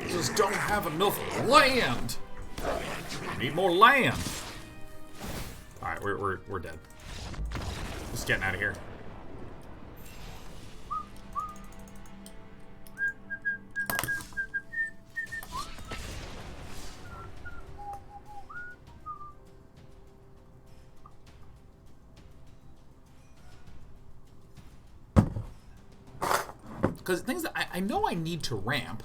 Just don't have enough land! Need more land. All right, we're dead. Just getting out of here. Because things that I know I need to ramp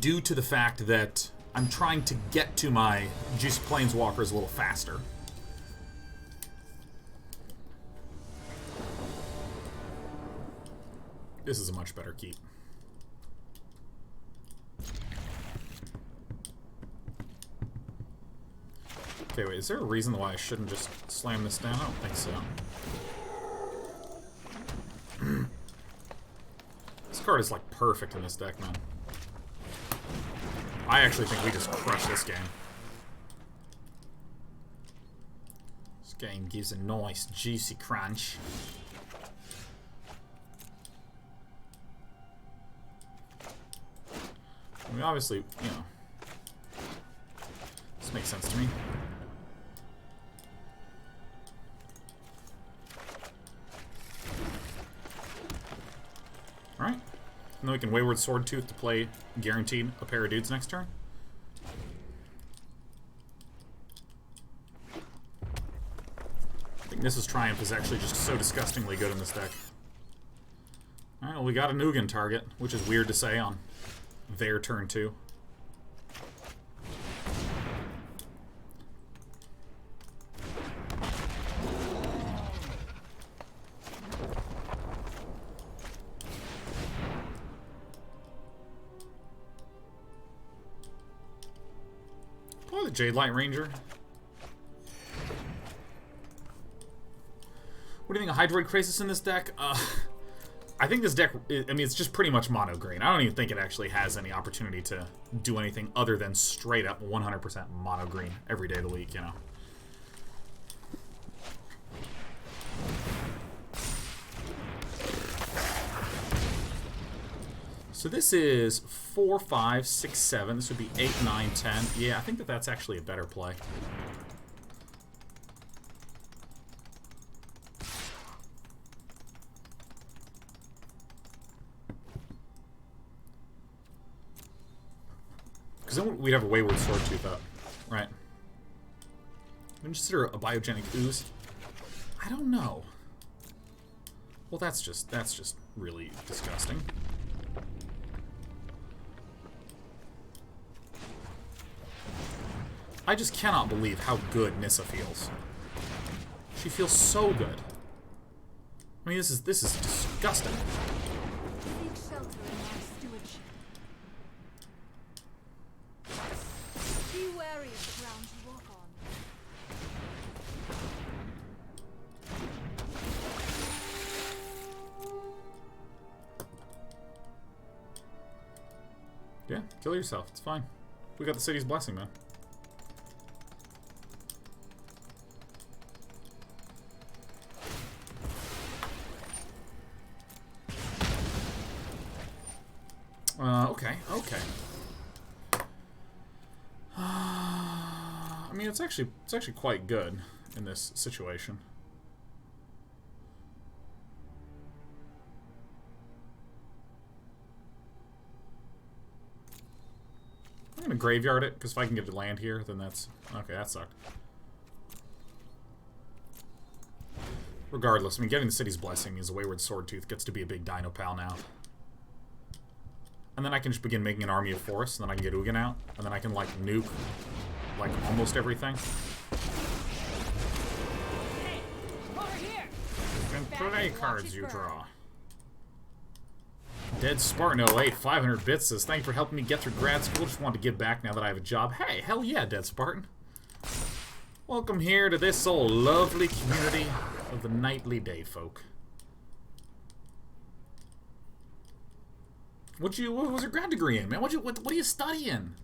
due to the fact that I'm trying to get to my Juicy Planeswalkers a little faster. This is a much better keep. Okay, wait, is there a reason why I shouldn't just slam this down? I don't think so. This card is, like, perfect in this deck, man. I actually think we just crush this game. This game gives a nice, juicy crunch. I mean, obviously, you know, this makes sense to me. Alright. And then we can Wayward Swordtooth to play guaranteed a pair of dudes next turn. I think Nissa's Triumph is actually just so disgustingly good in this deck. Alright, well, we got an Ugin target, which is weird to say on their turn 2. Oh, the Jadelight Ranger. What do you think of Hydroid Krasis in this deck? I think this deck, I mean, it's just pretty much mono green. I don't even think it actually has any opportunity to do anything other than straight up 100% mono green every day of the week, you know. So this is 4, 5, 6, 7. This would be 8, 9, 10. Yeah, I think that that's actually a better play. Because then we'd have a Wayward Swordtooth up, right? Consider a biogenic ooze. I don't know. Well, that's just really disgusting. I just cannot believe how good Nissa feels. She feels so good. I mean, this is disgusting. Seek shelter in my stewardship. Be wary of the ground you walk on. Yeah, kill yourself. It's fine. We got the city's blessing, man. Okay. I mean, it's actually quite good in this situation. I'm gonna graveyard it because if I can get to land here, then that's okay. That sucked. Regardless, I mean, getting the city's blessing means the Wayward Swordtooth gets to be a big dino pal now. And then I can just begin making an army of forests, and then I can get Ugin out, and then I can, like, nuke, like, almost everything. Hey, over here. And play cards you draw. Dead Spartan 08, 500 bits says, thank you for helping me get through grad school. Just wanted to give back now that I have a job. Hey, hell yeah, Dead Spartan. Welcome here to this old lovely community of the Nightly Day folk. What was your grad degree in, man? What are you studying?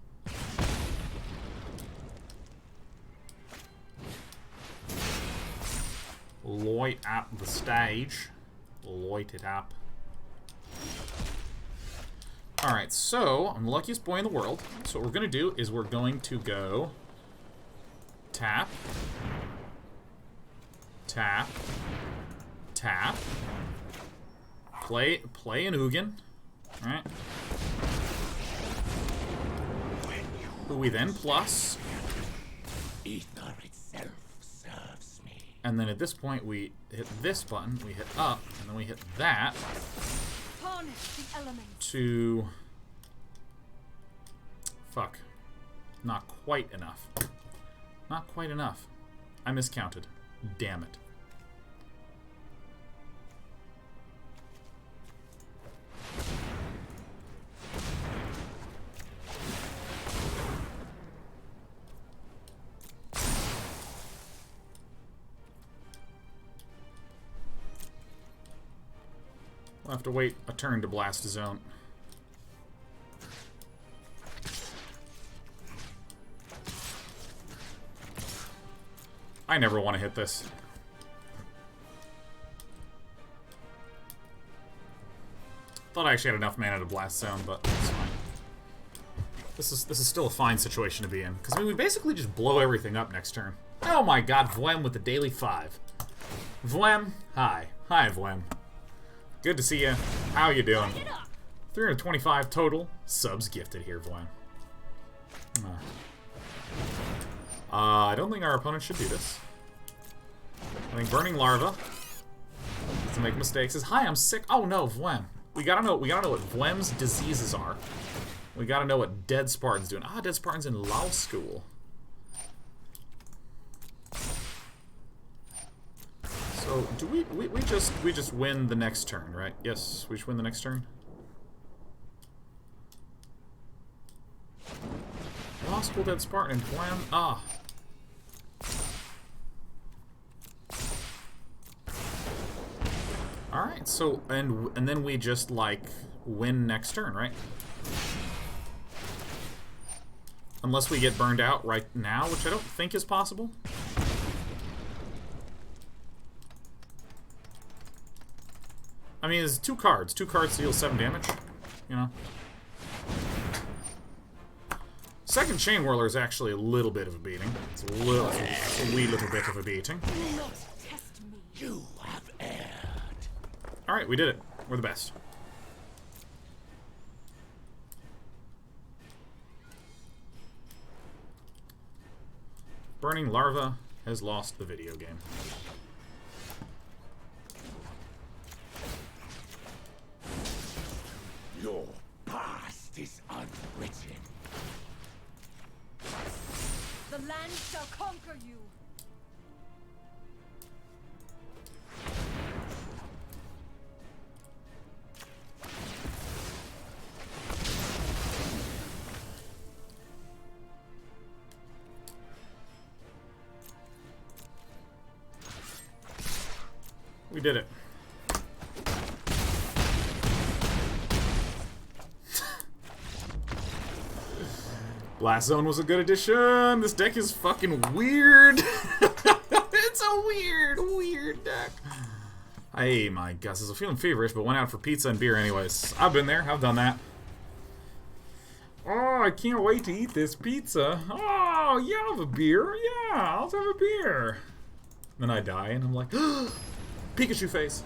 Light up the stage. Light it up. Alright, so I'm the luckiest boy in the world. So what we're gonna do is we're going to go Tap. Tap. Tap. Play an Ugin. Alright. Who we then plus. Ether itself serves me. And then at this point we hit this button, we hit up, and then we hit that Harness the elements. to... Fuck. Not quite enough. Not quite enough. I miscounted. Damn it. We'll have to wait a turn to blast a zone. I never want to hit this. Thought I actually had enough mana to blast zone, but it's fine. This is still a fine situation to be in, because I mean, we basically just blow everything up next turn. Oh my god, Vwem with the daily 5. Vwem, hi. Hi, Vwem. Good to see you. How you doing? 325 total subs gifted here, Vwem. I don't think our opponent should do this. I think Burning Larva to make mistakes is hi, I'm sick. Oh no, Vwem. We gotta know what Vwem's diseases are. We gotta know what Dead Spartan's doing. Ah, Dead Spartan's in law school. So do we just win the next turn, right? Yes, we should win the next turn. Law school Dead Spartan and Vwem. Ah. Alright, so, and then we just, like, win next turn, right? Unless we get burned out right now, which I don't think is possible. I mean, it's 2 cards. 2 cards deal 7 damage, you know? Second Chain Whirler is actually a little bit of a beating. It's a wee little bit of a beating. Do not test me. You have erred. Alright, we did it. We're the best. Burning Larva has lost the video game. Your past is unwritten. The land shall conquer you. We did it. Blast Zone was a good addition. This deck is fucking weird. It's a weird deck. Hey, my guesses are feeling feverish, but went out for pizza and beer anyways. I've been there. I've done that. Oh, I can't wait to eat this pizza. Oh, yeah, I'll have a beer. Yeah, I'll have a beer. Then I die, and I'm like, Pikachu face.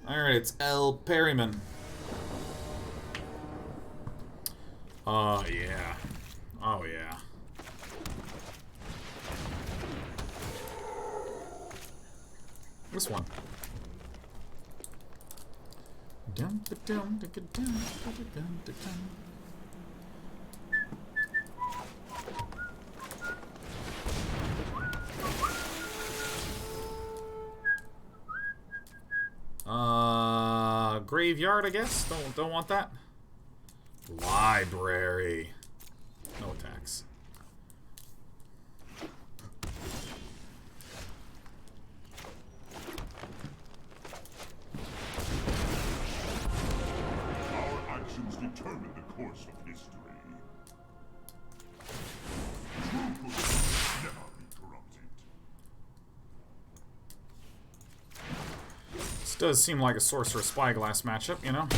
Alright, it's L. Perryman. Oh, yeah. Oh, yeah. This one. Dum da dum da dum da dum da dum. Graveyard, I guess. Don't want that. Library. No attacks. Our actions determine the course of history. Truth will never be corrupted. This does seem like a Sorcerous Spyglass matchup, you know?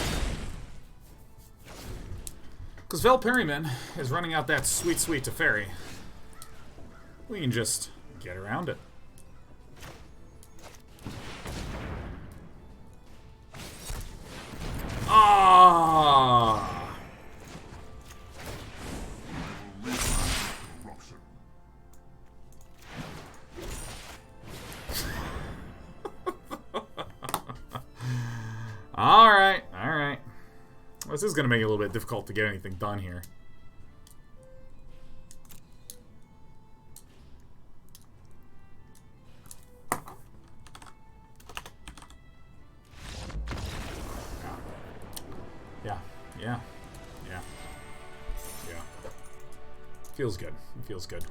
Because Velperryman is running out that sweet, sweet Teferi. We can just get around it. Ah! Alright, alright. Well, this is going to make it a little bit difficult to get anything done here. Yeah. Feels good. It feels good.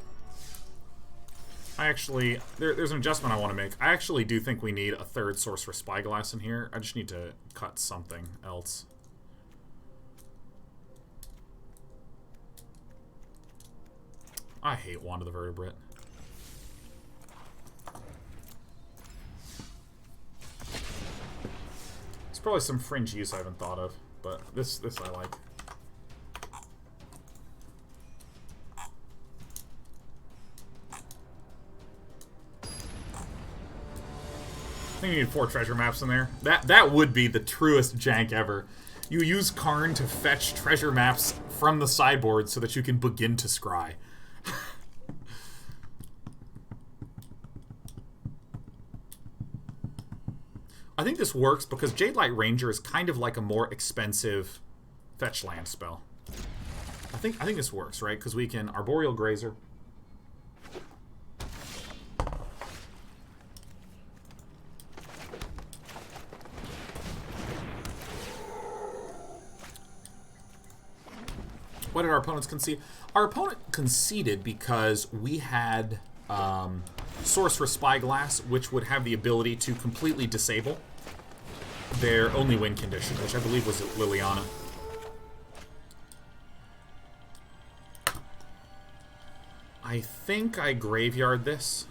I actually... There's an adjustment I want to make. I actually do think we need a third Sorcerous Spyglass in here. I just need to cut something else. I hate Wand of the Vertebrate. There's probably some fringe use I haven't thought of, but this I like. I think you need 4 treasure maps in there. That would be the truest jank ever. You use Karn to fetch treasure maps from the sideboard so that you can begin to scry. I think this works because Jadelight Ranger is kind of like a more expensive fetch land spell. I think this works, right? Because we can Arboreal Grazer. What did our opponents concede? Our opponent conceded because we had Sorcerous Spyglass, which would have the ability to completely disable their only win condition, which I believe was Liliana. I think I graveyard this.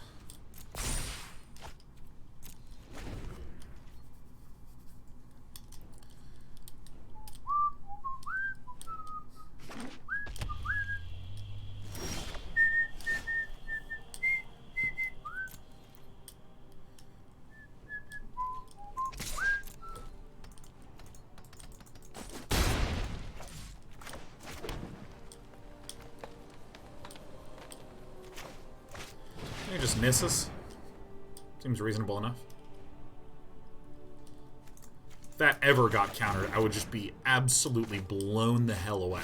Just Nissa's. Seems reasonable enough. If that ever got countered, I would just be absolutely blown the hell away.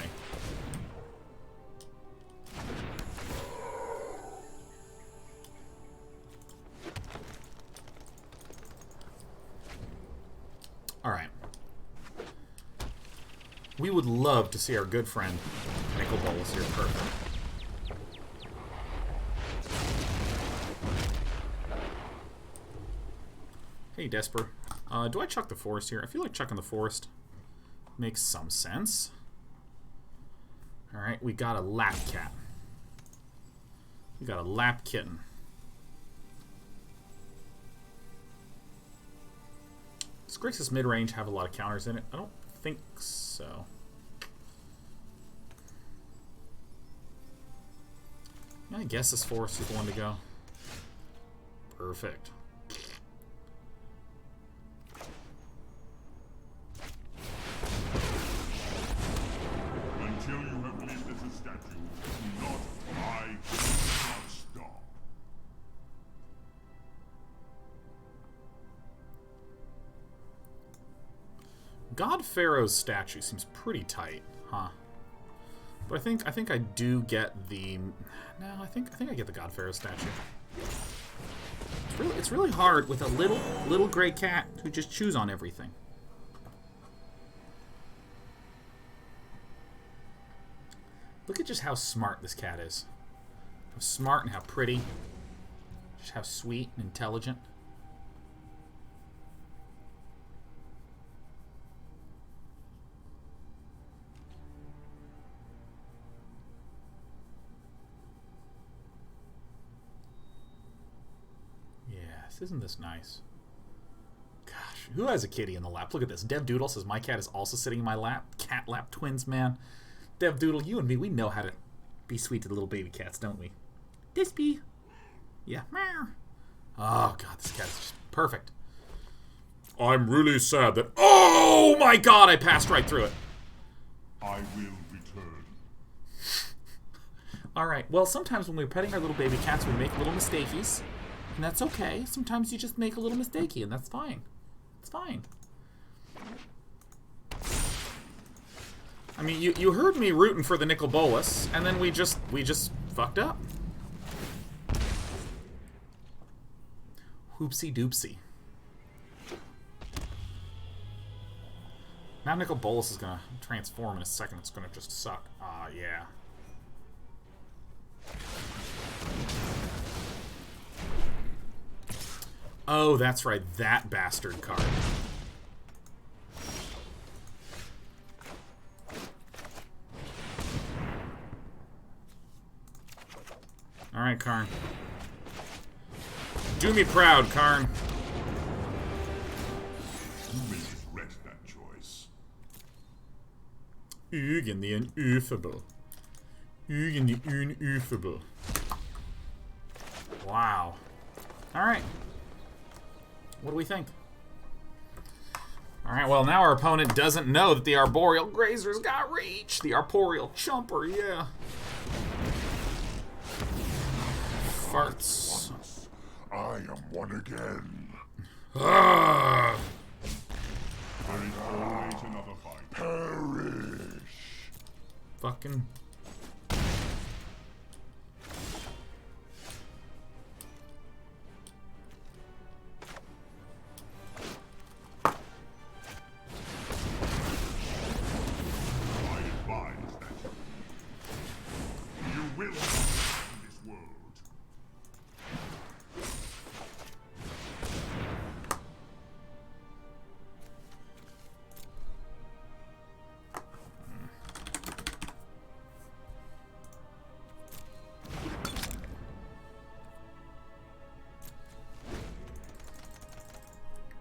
Alright. We would love to see our good friend Nicol Bolas here. Perfect. Hey, Desper. Do I chuck the forest here? I feel like chucking the forest makes some sense. Alright, we got a lap cat. We got a lap kitten. Does Grixis mid-range have a lot of counters in it? I don't think so. Yeah, I guess this forest is the one to go. Perfect. Until you have lived as a statue, do not fly to the star. God-Pharaoh's statue seems pretty tight, huh? But I think I do get the... No, I think I get the God-Pharaoh statue. It's really hard with a little gray cat who just chews on everything. Look at just how smart this cat is. How smart and how pretty. Just how sweet and intelligent. Yes, isn't this nice? Gosh, who has a kitty in the lap? Look at this. Dev Doodle says, my cat is also sitting in my lap. Cat lap twins, man. Dev Doodle, you and me, we know how to be sweet to the little baby cats, don't we? Dispy. Yeah. Oh, God, this cat is just perfect. I'm really sad that... Oh, my God, I passed right through it. I will return. Alright, well, sometimes when we're petting our little baby cats, we make little mistakies. And that's okay. Sometimes you just make a little mistakey, and that's fine. It's fine. I mean, you heard me rooting for the Nicol Bolas, and then we just fucked up. Whoopsie doopsie. Now Nicol Bolas is gonna transform in a second. It's gonna just suck. Ah, yeah. Oh, that's right. That bastard card. Alright, Karn. Do me proud, Karn. You may regret that choice. Ugin the Ineffable. Ugin the Ineffable. Wow. Alright. What do we think? Alright, well, now our opponent doesn't know that the Arboreal Grazer's got reach. The Arboreal Chumper, yeah. Farts. I am one again. Ah! There is always another fight. Perish. Fucking...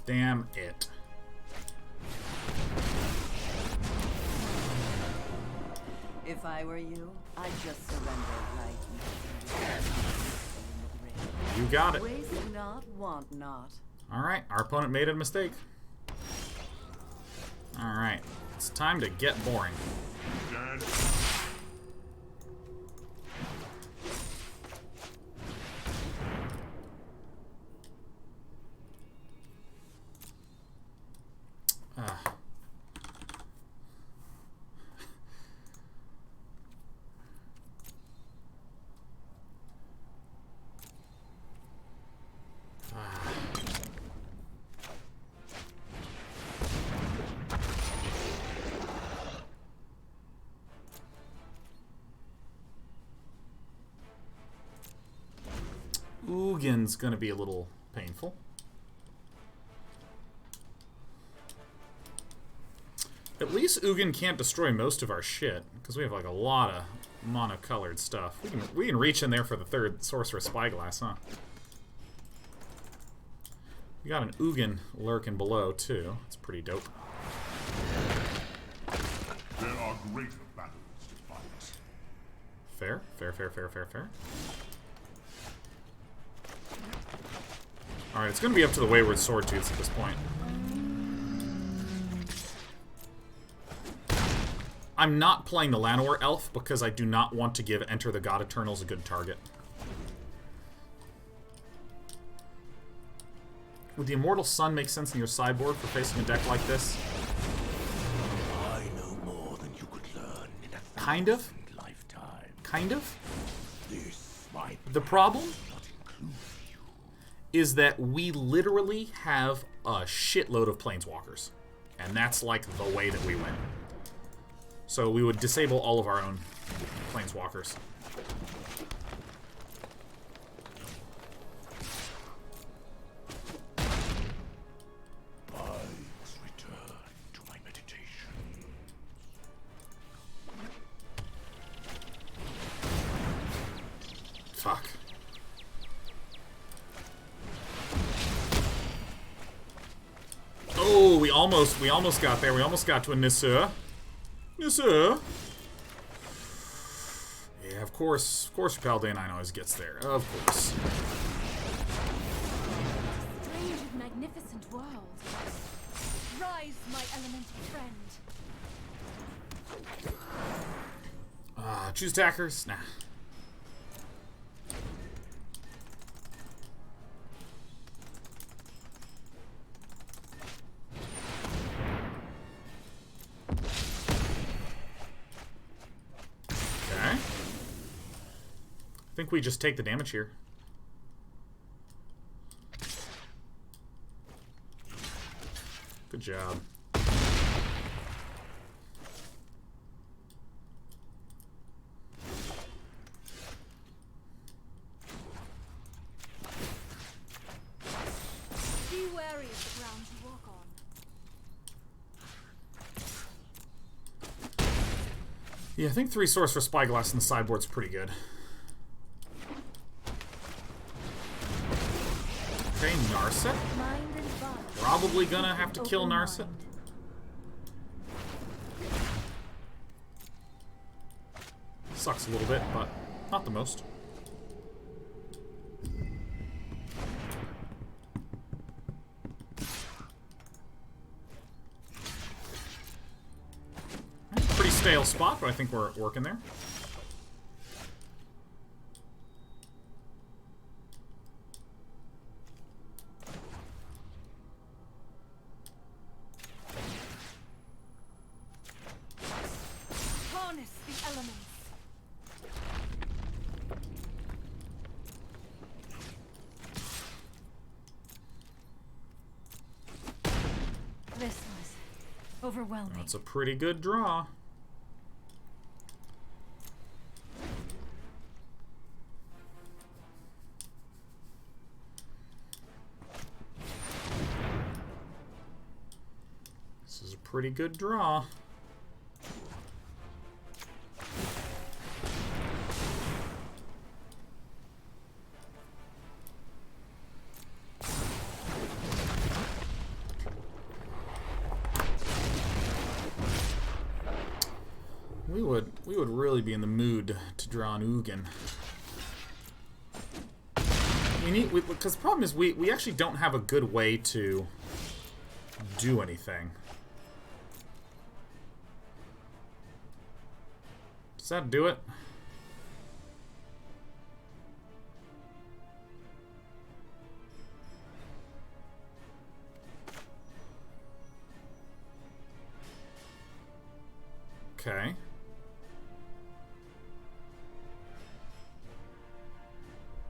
Damn it. If I were you, I'd just surrender right now. You got it. Waste not, want not. Alright, our opponent made a mistake. Alright, it's time to get boring. Dead. Ugin's gonna be a little painful. At least Ugin can't destroy most of our shit, because we have like a lot of monocolored stuff. We can reach in there for the third Sorcerous Spyglass, huh? We got an Ugin lurking below too. It's pretty dope. There are greater battles to fight. Fair, fair, fair, fair, fair, fair. Alright, it's gonna be up to the Wayward Swordtooth at this point. I'm not playing the Llanowar Elf because I do not want to give Enter the God Eternals a good target. Would the Immortal Sun make sense in your sideboard for facing a deck like this? I know more than you could learn in a Kind of. lifetime. Kind of. This, my The problem not include you. is that we literally have a shitload of Planeswalkers. And that's like the way that we win. So we would disable all of our own Planeswalkers. I must return to my meditation. Fuck. Oh, we almost got there. We almost got to a Nissa. Nissa. yeah, of course Paladin always gets there. Of course. Strange and magnificent world. Rise, my elemental friend. Choose attackers? Nah. Okay. I think we just take the damage here. Good job. Be wary of the ground you walk on. Yeah, I think 3 Sorcerous Spyglass in the sideboard's pretty good. Okay, Narset. Mind and body. Probably gonna have to kill Open Narset. mind. Sucks a little bit, but not the most. Pretty stale spot, but I think we're working there. Harness the elements. This was overwhelming. That's a pretty good draw. This is a pretty good draw. We would really be in the mood to draw an Ugin. Because the problem is we actually don't have a good way to do anything. Does that do it? Okay.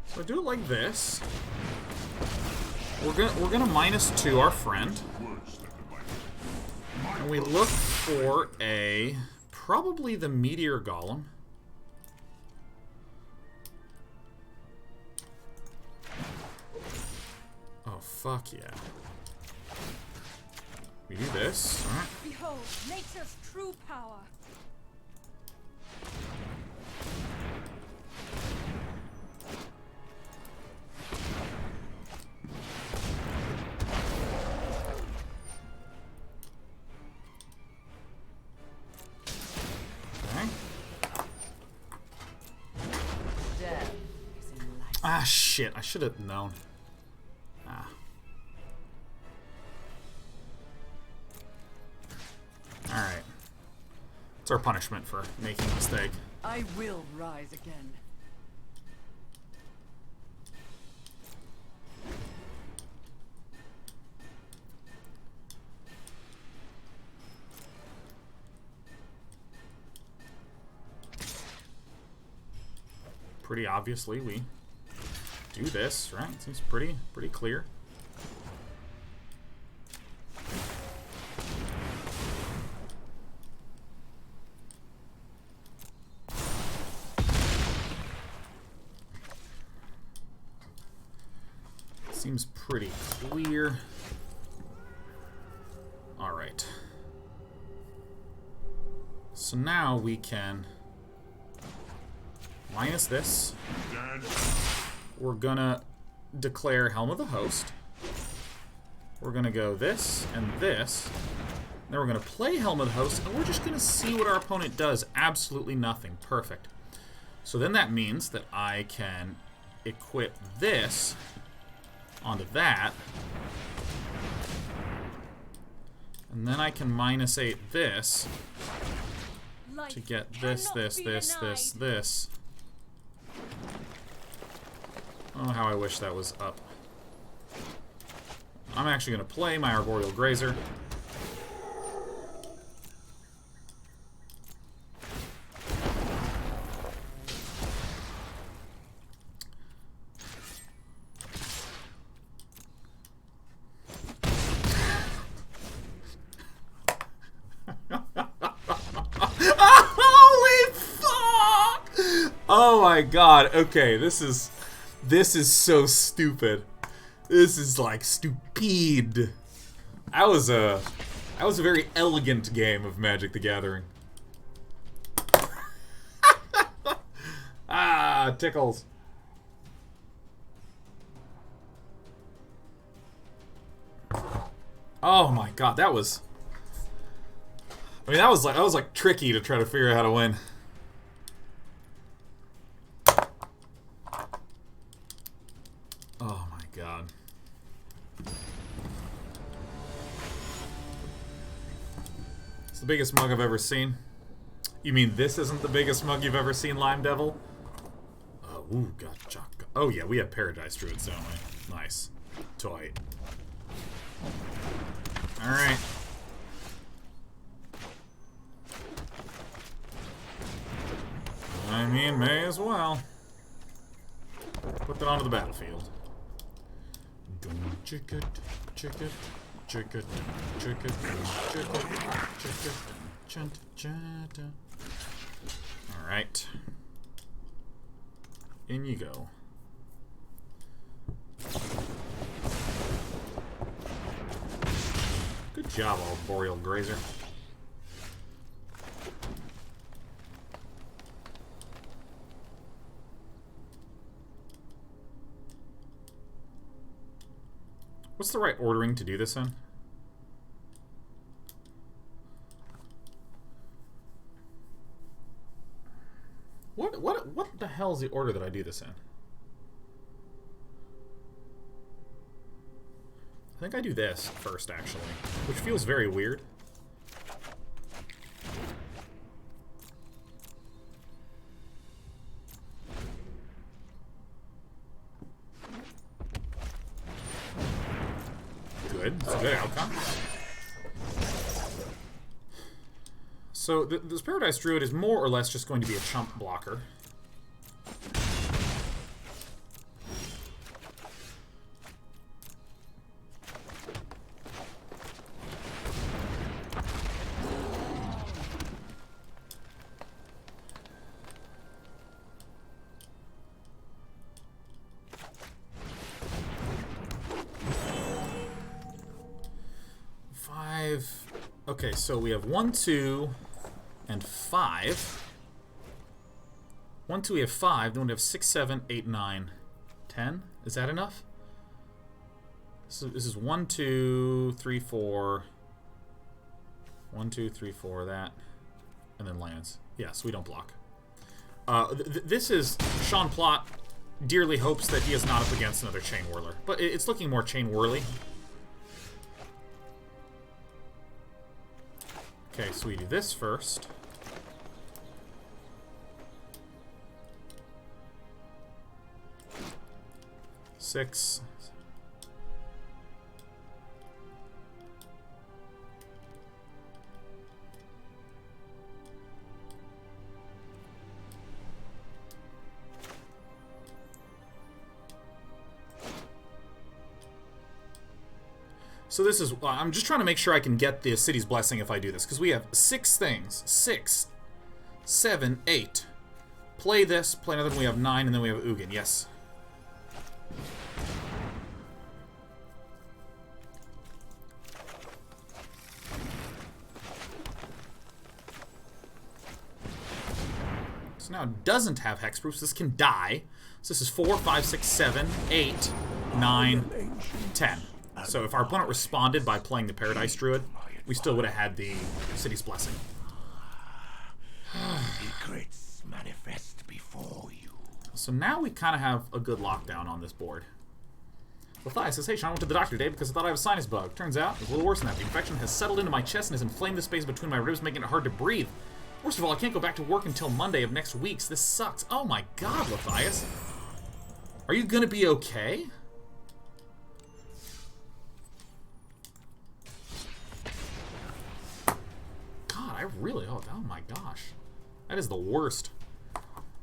So I do it like this. We're gonna -2 our friend. And we look for a probably the Meteor Golem. Oh fuck yeah. We do this, alright. Behold, nature's true power. Death is in light. Ah, shit. I should have known. Ah. Alright. It's our punishment for making a mistake. I will rise again. Pretty obviously, we do this, right? Seems pretty clear. Seems pretty clear. All right. So now we can minus this. We're gonna declare Helm of the Host. We're gonna go this and this. Then we're gonna play Helm of the Host, and we're just gonna see what our opponent does. Absolutely nothing. Perfect. So then that means that I can equip this onto that. And then I can -8 this to get this. Oh, how I wish that was up. I'm actually going to play my Arboreal Grazer. Holy fuck! Oh my god. Okay, this is so stupid. This is like stupid. That was a very elegant game of Magic the Gathering. Ah, tickles. Oh my god, that was like tricky to try to figure out how to win. Oh my god. It's the biggest mug I've ever seen. You mean this isn't the biggest mug you've ever seen, Lime Devil? Ooh, gotcha. Oh yeah, we have Paradise Druids, don't we? Nice. Toy. Alright. I mean, may as well. Put that onto the battlefield. Alright. In you go. Good job, Arboreal Grazer. What's the right ordering to do this in? What the hell is the order that I do this in? I think I do this first, actually, which feels very weird. Good. It's a good outcome. So this Paradise Druid is more or less just going to be a chump blocker. Okay, so we have 1, 2, and 5. 1, 2, we have 5. Then we have 6, 7, 8, 9, 10. Is that enough? So this is 1, 2, 3, 4. 1, 2, 3, 4, that. And then lands. Yes, we don't block. This is Sean Plott dearly hopes that he is not up against another Chain Whirler. But it's looking more Chain Whirly. Okay, so we do this first. Six. So this is, I'm just trying to make sure I can get the City's Blessing if I do this, because we have 6 things. 6, 7, 8. Play this, play another, we have 9, and then we have Ugin, yes. So now it doesn't have hexproof, so this can die. So this is 4, 5, 6, 7, 8, 9, 10. So if our opponent responded by playing the Paradise Druid, we still would have had the City's Blessing. Secrets manifest before So now we kind of have a good lockdown on this board. Matthias says, hey Sean, I went to the doctor today because I thought I have a sinus bug. Turns out, it's a little worse than that. The infection has settled into my chest and has inflamed the space between my ribs, making it hard to breathe. Worst of all, I can't go back to work until Monday of next week. So this sucks. Oh my god, Matthias. Are you gonna be okay? God, I really... Oh my gosh. That is the worst.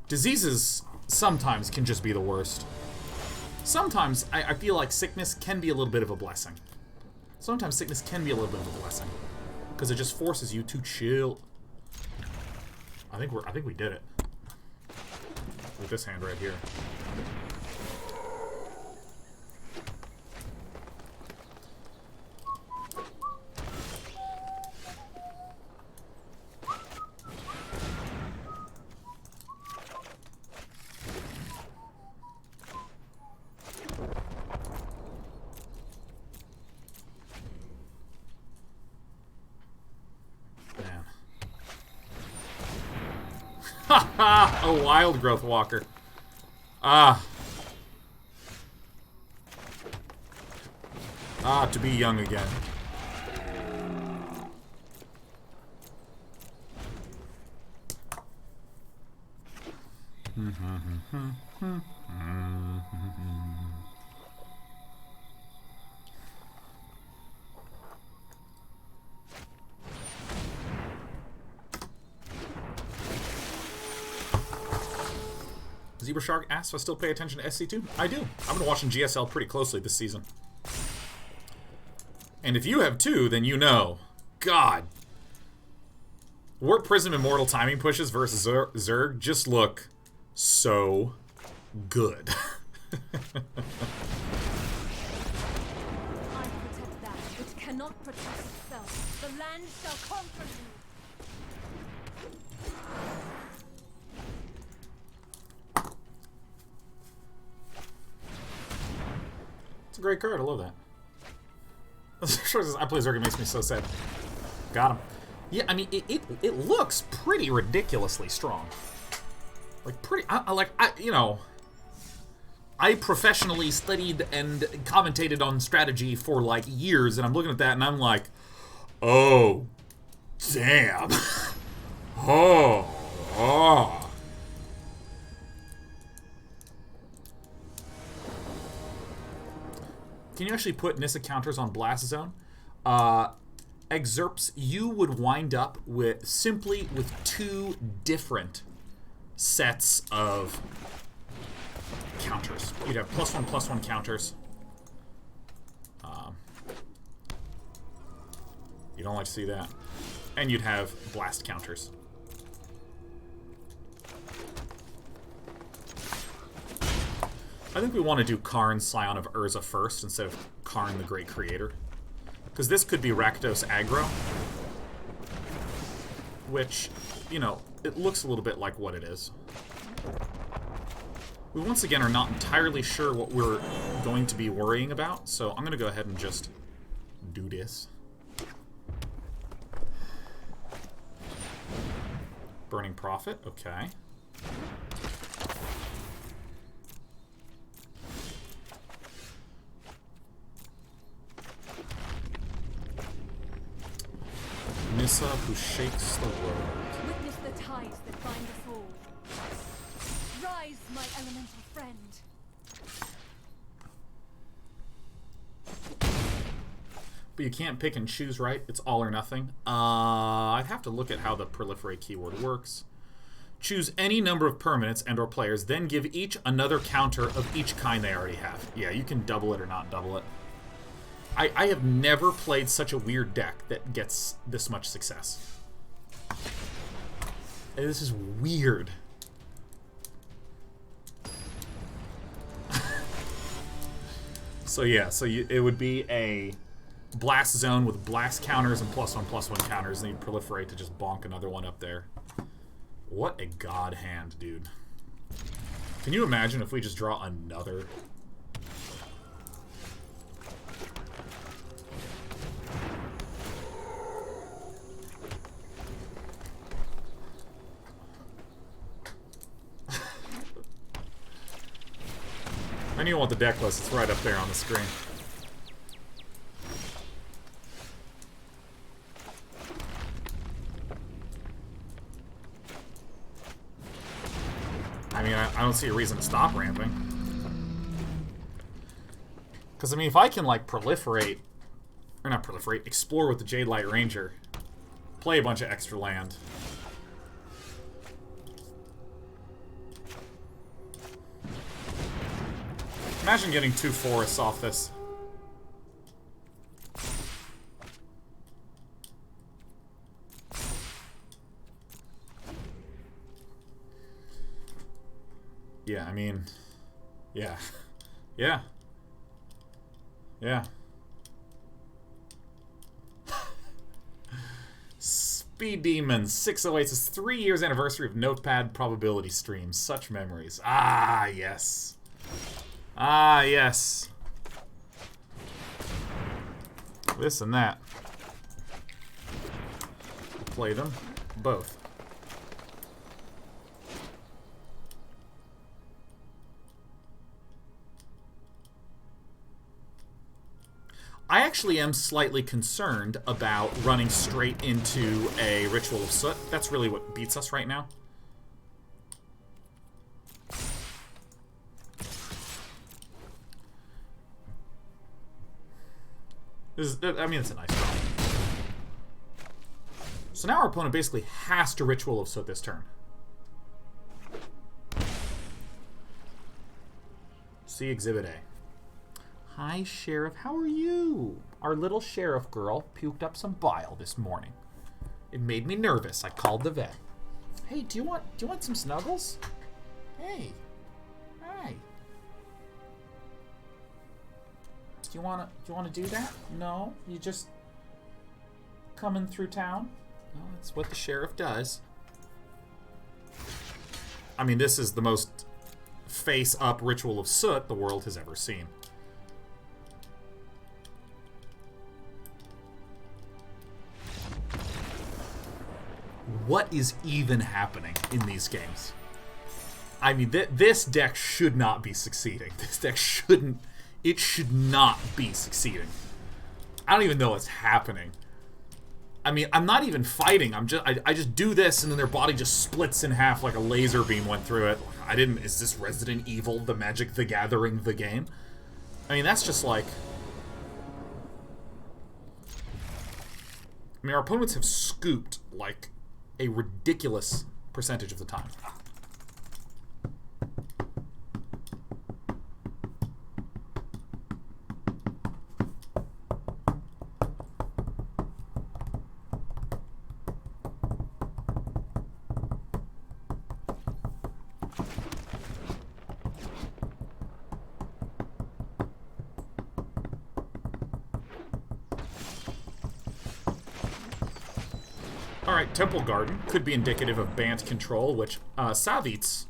Diseases sometimes can just be the worst. Sometimes I feel like sickness can be a little bit of a blessing. Sometimes sickness can be a little bit of a blessing. Because it just forces you to chill. I think we did it. With this hand right here. A wild growth walker. To be young again. Zebra Shark asks if I still pay attention to SC2. I do. I've been watching GSL pretty closely this season. And if you have too, then you know. God. Warp Prism Immortal timing pushes versus Zerg just look so good. I protect that which cannot protect itself. The land shall conquer you. It's a great card. I love that. I play Zerg. It makes me so sad. Got him. Yeah, I mean, it looks pretty ridiculously strong. Like, pretty... you know... I professionally studied and commentated on strategy for, like, years, and I'm looking at that, and I'm like... Oh. Damn. Oh. Can you actually put Nissa counters on Blast Zone? Excerpts, you would wind up with simply with two different sets of counters. You'd have +1/+1 counters. You don't like to see that. And you'd have blast counters. I think we want to do Karn, Scion of Urza first, instead of Karn, the Great Creator. Because this could be Rakdos aggro. Which, you know, it looks a little bit like what it is. We once again are not entirely sure what we're going to be worrying about, so I'm going to go ahead and just do this. Burning Prophet, okay. Nissa, who shakes the world. Witness the ties that bind us all. Rise, my elemental friend. But you can't pick and choose, right? It's all or nothing. I'd have to look at how the proliferate keyword works. Choose any number of permanents and or players, then give each another counter of each kind they already have. Yeah, you can double it or not double it. I have never played such a weird deck that gets this much success. And this is weird. So yeah, so it would be a blast zone with blast counters and +1/+1 counters, and then you proliferate to just bonk another one up there. What a god hand, dude. Can you imagine if we just draw another? I knew what the deck was. It's right up there on the screen. I mean, I don't see a reason to stop ramping. Because, I mean, if I can, like, proliferate... Or not proliferate, explore with the Jadelight Ranger. Play a bunch of extra land. Imagine getting 2 forests off this. Yeah, I mean... Yeah. Yeah. Yeah. Speed Demons, 608 says 3 years anniversary of Notepad probability streams. Such memories. Ah, yes. Ah, yes. This and that. Play them both. I actually am slightly concerned about running straight into a Ritual of Soot. That's really what beats us right now. I mean, it's a nice draw. So now our opponent basically has to Ritual of Soot this turn. See Exhibit A. Hi, Sheriff. How are you? Our little sheriff girl puked up some bile this morning. It made me nervous. I called the vet. Hey, do you want some snuggles? Hey. Hi. Do you wanna do that? No? You just coming through town? Well, that's what the sheriff does. I mean, this is the most face-up Ritual of Soot the world has ever seen. What is even happening in these games? I mean, this deck should not be succeeding. This deck shouldn't... It should not be succeeding. I don't even know what's happening. I mean, I'm not even fighting. I just do this, and then their body just splits in half like a laser beam went through it. Is this Resident Evil, the Magic the Gathering, the game? I mean, that's just like... I mean, our opponents have scooped, like, a ridiculous percentage of the time. Alright, Temple Garden could be indicative of Bant control, which Savitz,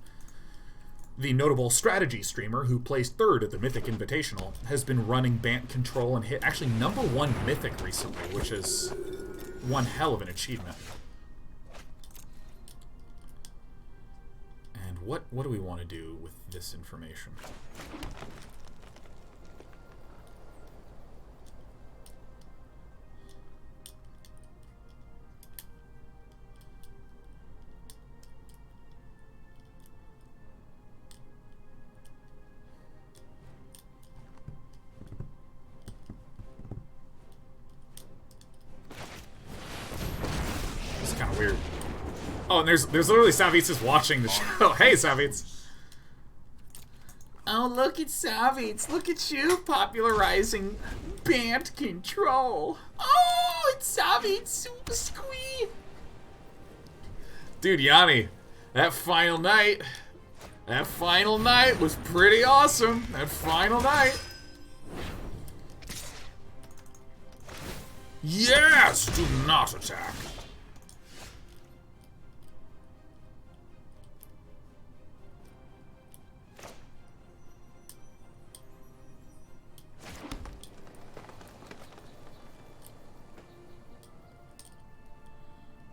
the notable strategy streamer who placed 3rd at the Mythic Invitational, has been running Bant control and hit actually #1 Mythic recently, which is one hell of an achievement. And what do we want to do with this information? Weird. Oh, and there's literally Savitz is watching the show. Hey, Savitz. Oh, look at Savitz. Look at you popularizing Bant control. Oh, it's Savitz. Super squee. Dude, Yanni, that final night was pretty awesome. That final night. Yes, do not attack.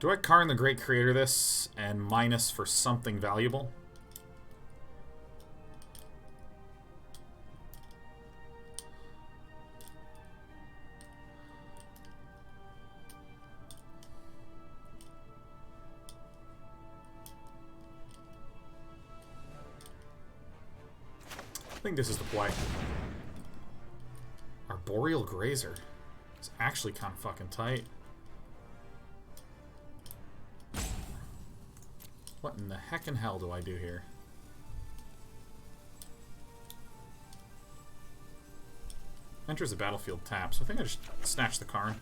Do I Karn the Great Creator this and minus for something valuable? I think this is the play. Arboreal Grazer. It's actually kind of fucking tight. What in the heckin' hell do I do here? Enters the battlefield tap, so I think I just snatch the Karn.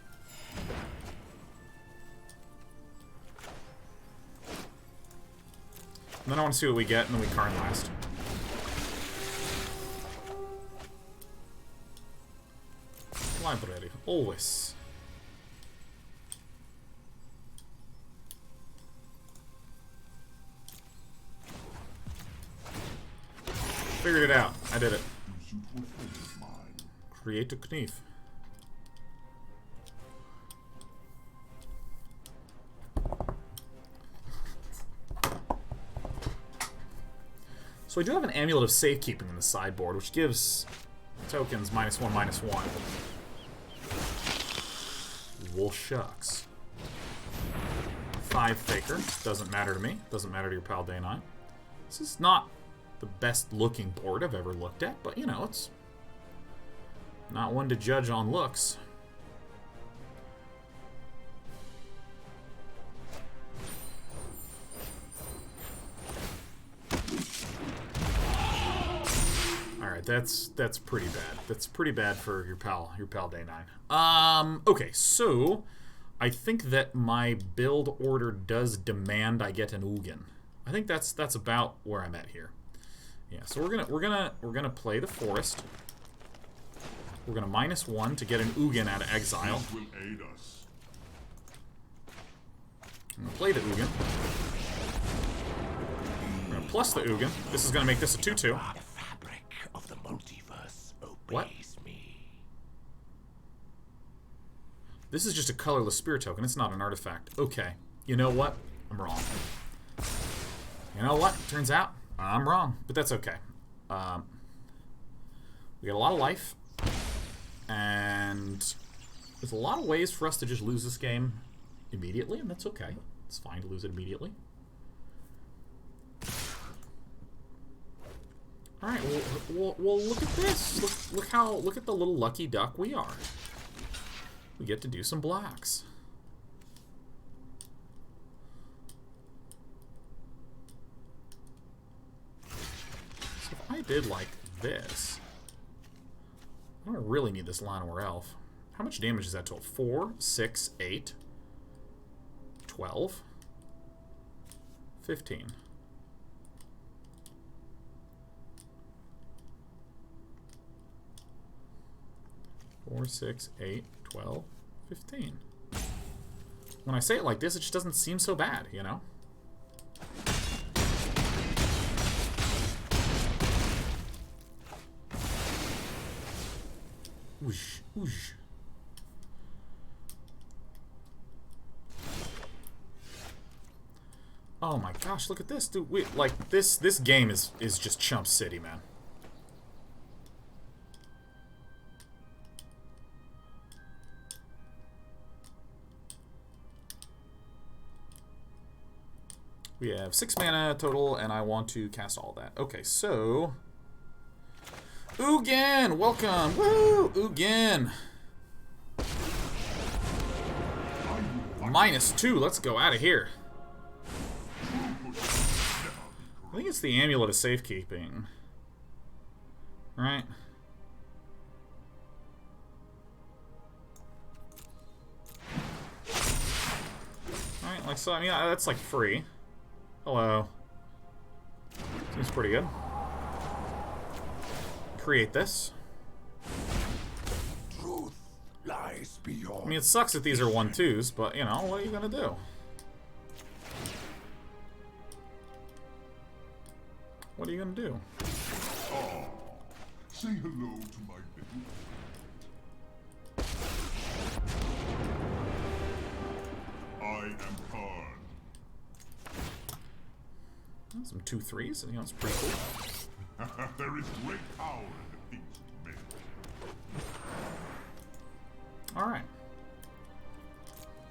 And then I want to see what we get, and then we Karn last. Library, always. Figured it out. I did it. Create a Knief. So I do have an Amulet of Safekeeping in the sideboard, which gives tokens -1/-1. Well, shucks. 5 Faker. Doesn't matter to me. Doesn't matter to your pal Day 9. This is not the best looking board I've ever looked at, but you know, it's not one to judge on looks. Alright, that's pretty bad. That's pretty bad for your pal Day 9. Okay, so I think that my build order does demand I get an Ugin. I think that's about where I'm at here. Yeah, so we're gonna play the forest. We're gonna -1 to get an Ugin out of exile. Will aid us. I'm gonna play the Ugin. We're gonna plus the Ugin. This is gonna make this a 2/2. The fabric of the multiverse obeys What? me. This is just a colorless spirit token. It's not an artifact. Okay. You know what? I'm wrong. You know what? Turns out I'm wrong, but that's okay. We got a lot of life, and there's a lot of ways for us to just lose this game immediately, and that's okay. It's fine to lose it immediately. All right. Well, look at this. Look at the little lucky duck we are. We get to do some blacks. So if I did like this, I don't really need this Llanowar Elf. How much damage is that total? 4, 6, 8, 12, 15. Four, 6, 8, 12, 15. When I say it like this, it just doesn't seem so bad, you know? Whoosh, whoosh. Oh my gosh, look at this, dude. This game is just Chump City, man. We have 6 mana total, and I want to cast all that. Okay, so Ugin, welcome! Woo! Ugin! -2, let's go out of here. I think it's the Amulet of Safekeeping. Right? Alright, like so, I mean, that's like free. Hello. Seems pretty good. Create this. Truth lies beyond. I mean, it sucks that these are 1/2s, but, you know, what are you gonna do? What are you gonna do? Oh, say hello to my baby. I am Karn. Some 2/3s, you know, it's pretty cool. There is great power in the things we make. Alright.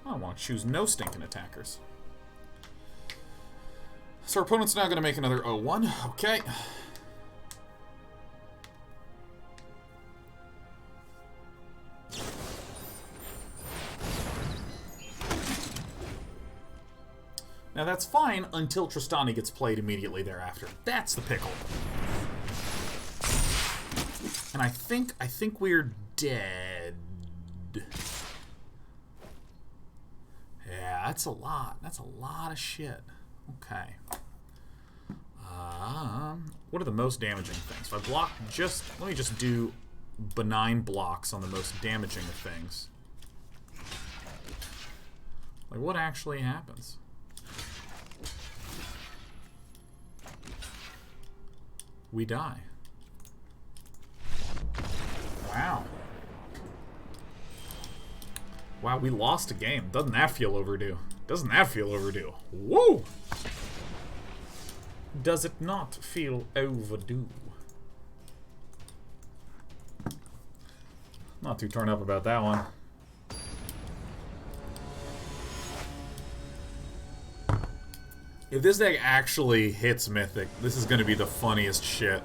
I want to choose no stinking attackers. So our opponent's now going to make another 0-1. Okay. Now that's fine until Tristani gets played immediately thereafter. That's the pickle. And I think we're dead. Yeah, that's a lot. That's a lot of shit. Okay. What are the most damaging things? If I block let me just do benign blocks on the most damaging of things. Like, what actually happens? We die. Wow. Wow, we lost a game. Doesn't that feel overdue? Doesn't that feel overdue? Woo! Does it not feel overdue? Not too torn up about that one. If this deck actually hits Mythic, this is going to be the funniest shit.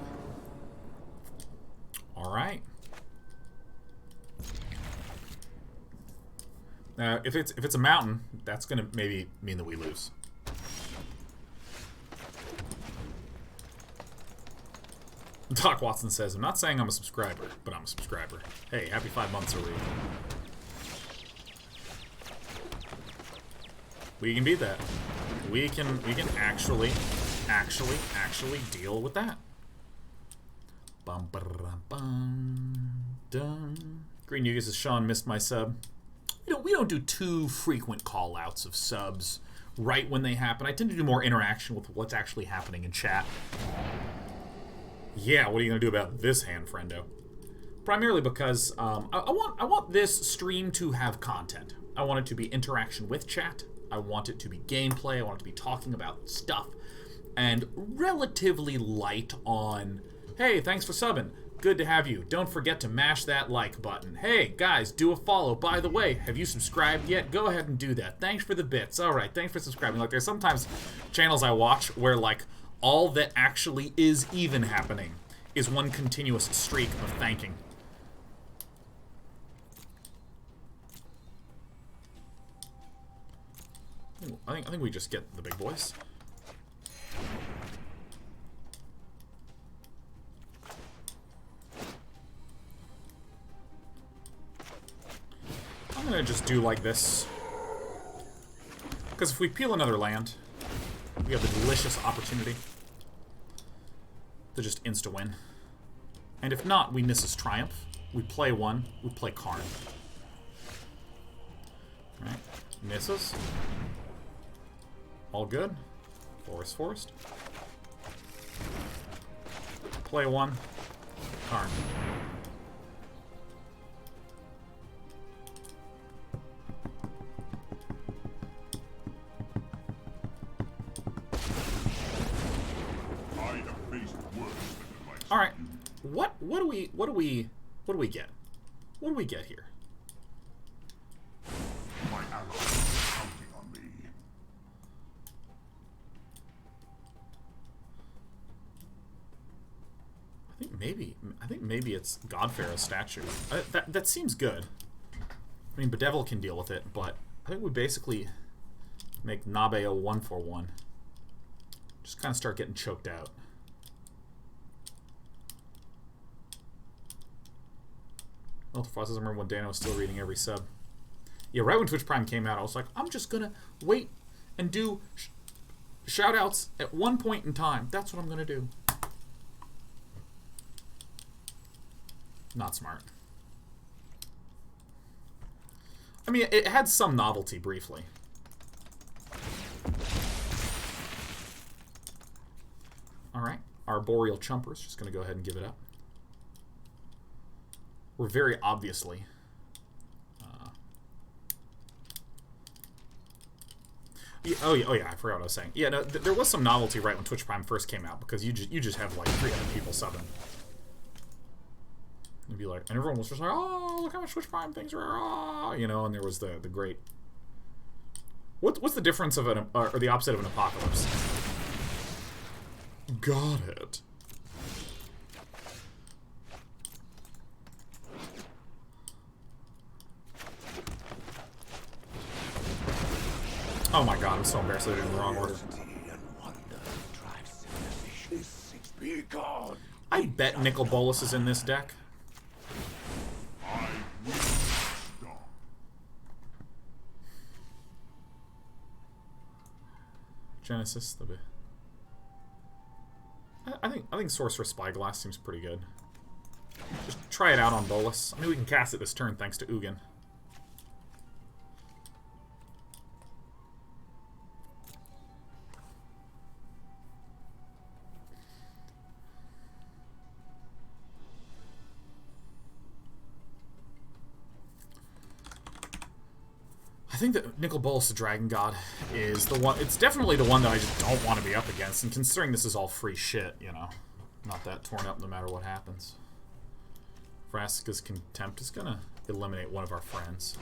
Alright. If it's a mountain, that's going to maybe mean that we lose. Doc Watson says, I'm not saying I'm a subscriber, but I'm a subscriber. Hey, happy 5 months already. We can beat that. We can actually deal with that. Bum ba bum dum. Green Yuga says, Sean missed my sub. We don't do too frequent call outs of subs right when they happen. I tend to do more interaction with what's actually happening in chat. Yeah, what are you gonna do about this hand, friendo? Primarily because I want this stream to have content. I want it to be interaction with chat. I want it to be gameplay. I want it to be talking about stuff. And relatively light on, hey, thanks for subbing. Good to have you. Don't forget to mash that like button. Hey, guys, do a follow. By the way, have you subscribed yet? Go ahead and do that. Thanks for the bits. All right, thanks for subscribing. Like, there's sometimes channels I watch where, like, all that actually is even happening is one continuous streak of thanking. Ooh, I think we just get the big boys. I'm gonna just do like this. Because if we peel another land, we have the delicious opportunity to just insta-win. And if not, we Nissa's Triumph. We play one, we play Karn. Alright, Nissa's. All good. Forest. Play one, Karn. All right, what do we get? What do we get here? My allies are counting on me. I think maybe it's God-Pharaoh's statue. That seems good. I mean, Bedevil can deal with it, but I think we basically make Nabe a 1/1. Just kind of start getting choked out. Ultrafrost says, I remember when Dano was still reading every sub. Yeah, right when Twitch Prime came out, I was like, I'm just gonna wait and do shout-outs at one point in time. That's what I'm gonna do. Not smart. I mean, it had some novelty briefly. Alright, Arboreal Chumpers, just gonna go ahead and give it up. We're very obviously oh yeah, I forgot what I was saying. Yeah, no, there was some novelty right when Twitch Prime first came out because you just have like 300 people subbing. It'd be like, and everyone was just like, oh, look how much Twitch Prime things are, you know. And there was the great. What's the difference of an or the opposite of an apocalypse? Got it. Oh my god, I'm so embarrassed I did it in the wrong order. I bet Nicol Bolas is in this deck. I will stop. Genesis, the I think Sorcerous Spyglass seems pretty good. Just try it out on Bolas. I mean, we can cast it this turn thanks to Ugin. I think that Nicol Bolas, the Dragon God, is the one. It's definitely the one that I just don't want to be up against. And considering this is all free shit, you know, not that torn up no matter what happens. Vraska's Contempt is gonna eliminate one of our friends.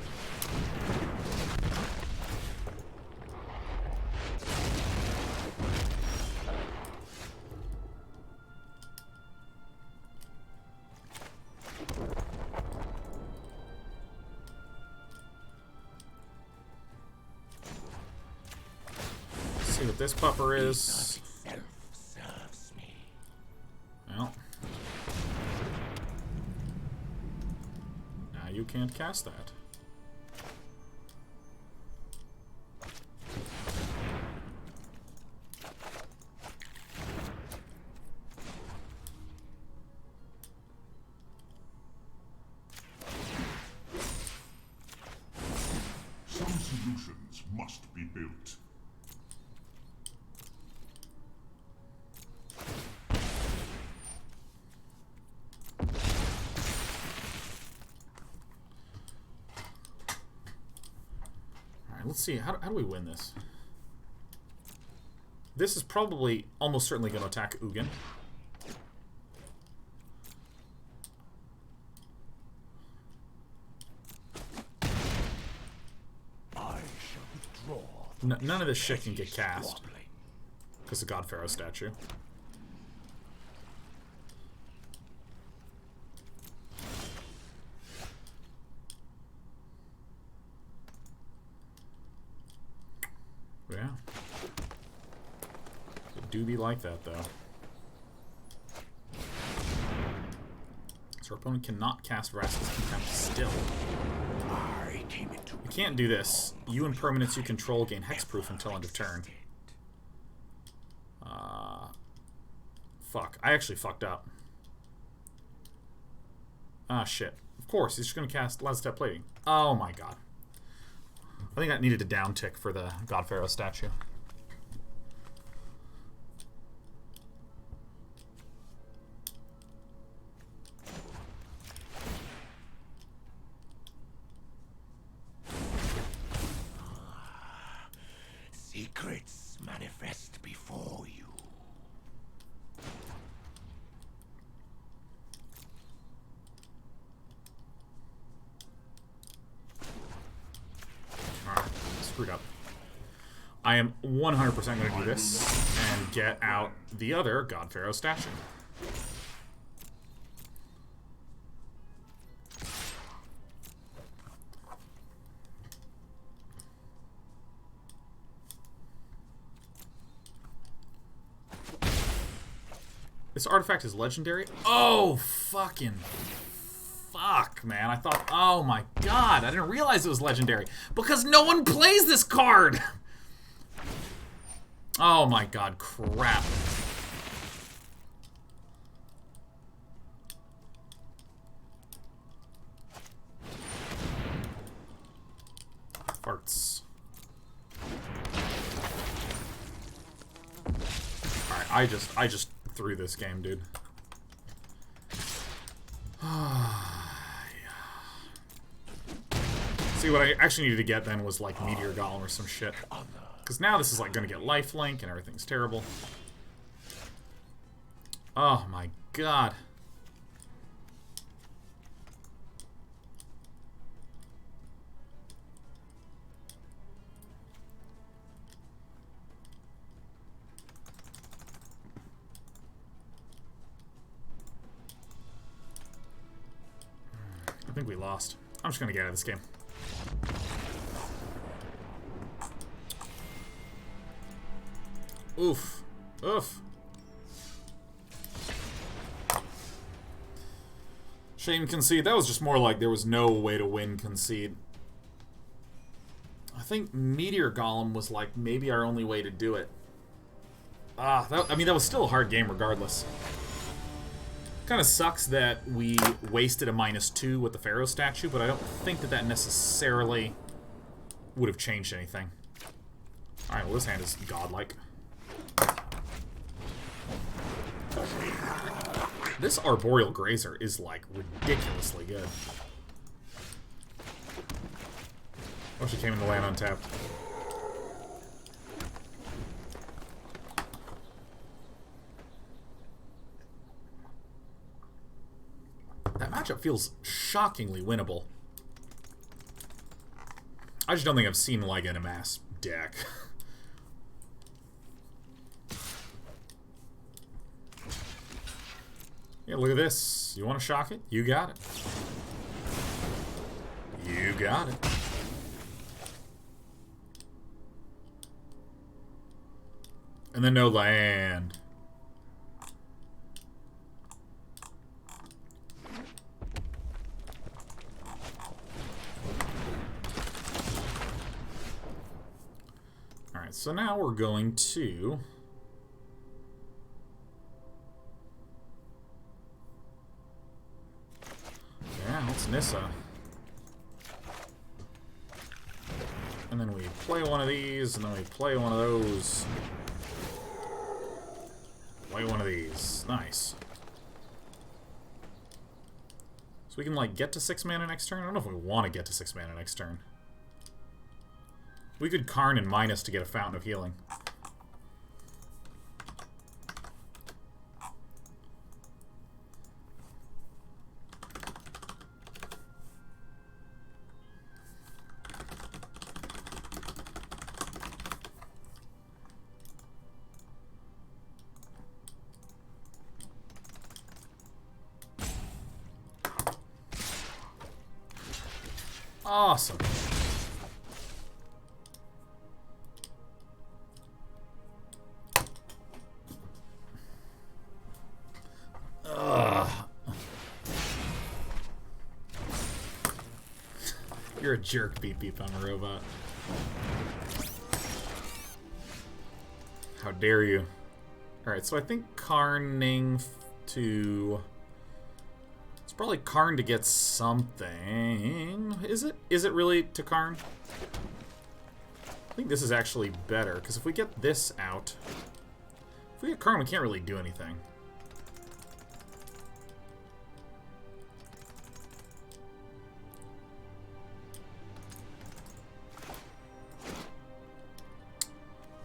See what this pupper is. Well, now you can't cast that. Some solutions must be built. Let's see, how do we win this? This is probably almost certainly going to attack Ugin. None of this shit can get cast because of God-Pharaoh statue. Yeah. It do be like that, though. So our opponent cannot cast Vraska's Contempt still. You can't do this. You and permanents you control gain hexproof until end of turn. Fuck. I actually fucked up. Ah, shit. Of course, he's just gonna cast Last Step Plating. Oh my god. I think I needed a down tick for the God-Pharaoh statue. Secrets manifest before you. Screwed up. I am 100% going to do this and get out the other God-Pharaoh statue. This artifact is legendary? Oh, fucking fuck, man. I thought, oh my god, I didn't realize it was legendary. Because no one plays this card! Oh my god, crap. Farts. Alright, I just threw this game, dude. See, what I actually needed to get then was like Meteor Golem or some shit. Because now this is like going to get lifelink and everything's terrible. Oh my god. I think we lost. I'm just going to get out of this game. Oof. Oof. Shame concede. That was just more like there was no way to win concede. I think Meteor Golem was like maybe our only way to do it. I mean, that was still a hard game regardless. Kind of sucks that we wasted a -2 with the Pharaoh statue, but I don't think that that necessarily would have changed anything. Alright, well this hand is godlike. This Arboreal Grazer is, like, ridiculously good. Oh, she came in the land untapped. That matchup feels shockingly winnable. I just don't think I've seen, like, an amass deck. Yeah, look at this. You want to shock it? You got it. You got it. And then no land. Alright, so now we're going to... Yeah, it's Nissa. And then we play one of these, and then we play one of those. Play one of these. Nice. So we can, like, get to 6 mana next turn? I don't know if we want to get to 6 mana next turn. We could Karn and minus to get a Fountain of Healing. Awesome. Ugh. You're a jerk, Beep Beep. I'm a robot. How dare you? Alright, so I think Karning to... It's probably Karn to get something. Is it? Is it really to Karn? I think this is actually better, because if we get this out... If we get Karn, we can't really do anything.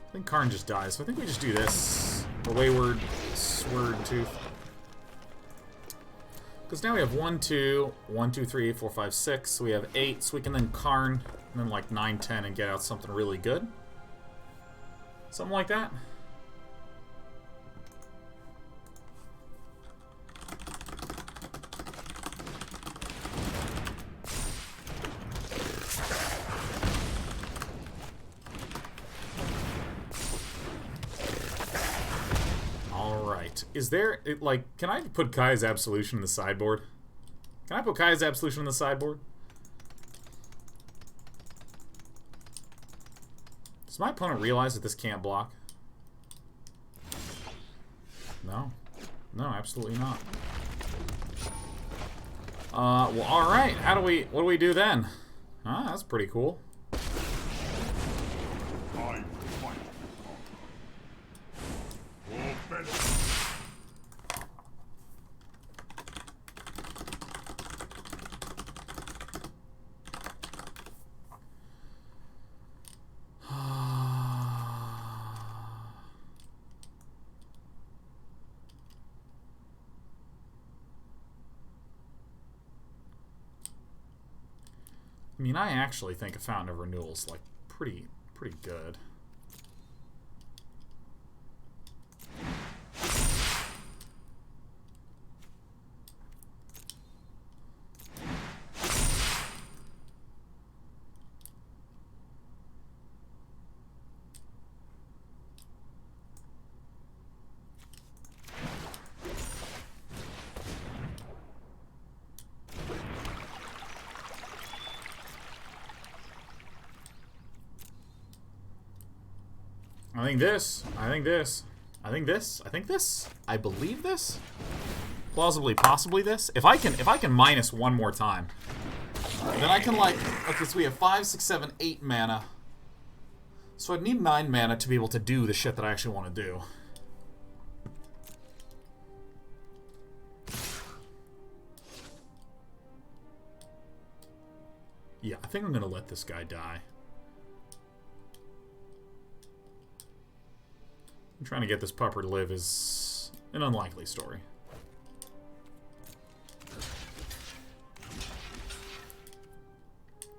I think Karn just dies, so I think we just do this. The Wayward Swordtooth. Because now we have 1, 2, 1, 2, 3, 4, 5, 6. So we have 8, so we can then Karn, and then like 9, 10, and get out something really good. Something like that. Is there, like, can I put Kai's Absolution in the sideboard? Can I put Kai's Absolution in the sideboard? Does my opponent realize that this can't block? No. No, absolutely not. Well, alright. What do we do then? Ah, that's pretty cool. I mean, I actually think a Fountain of Renewal is, like, pretty good. I think this. I think this. I think this. I think this. I believe this. Plausibly, possibly this. If I can minus one more time, then I can like. Okay, so we have 5, 6, 7, 8 mana. So I'd need 9 mana to be able to do the shit that I actually want to do. Yeah, I think I'm gonna let this guy die. Trying to get this pupper to live is an unlikely story.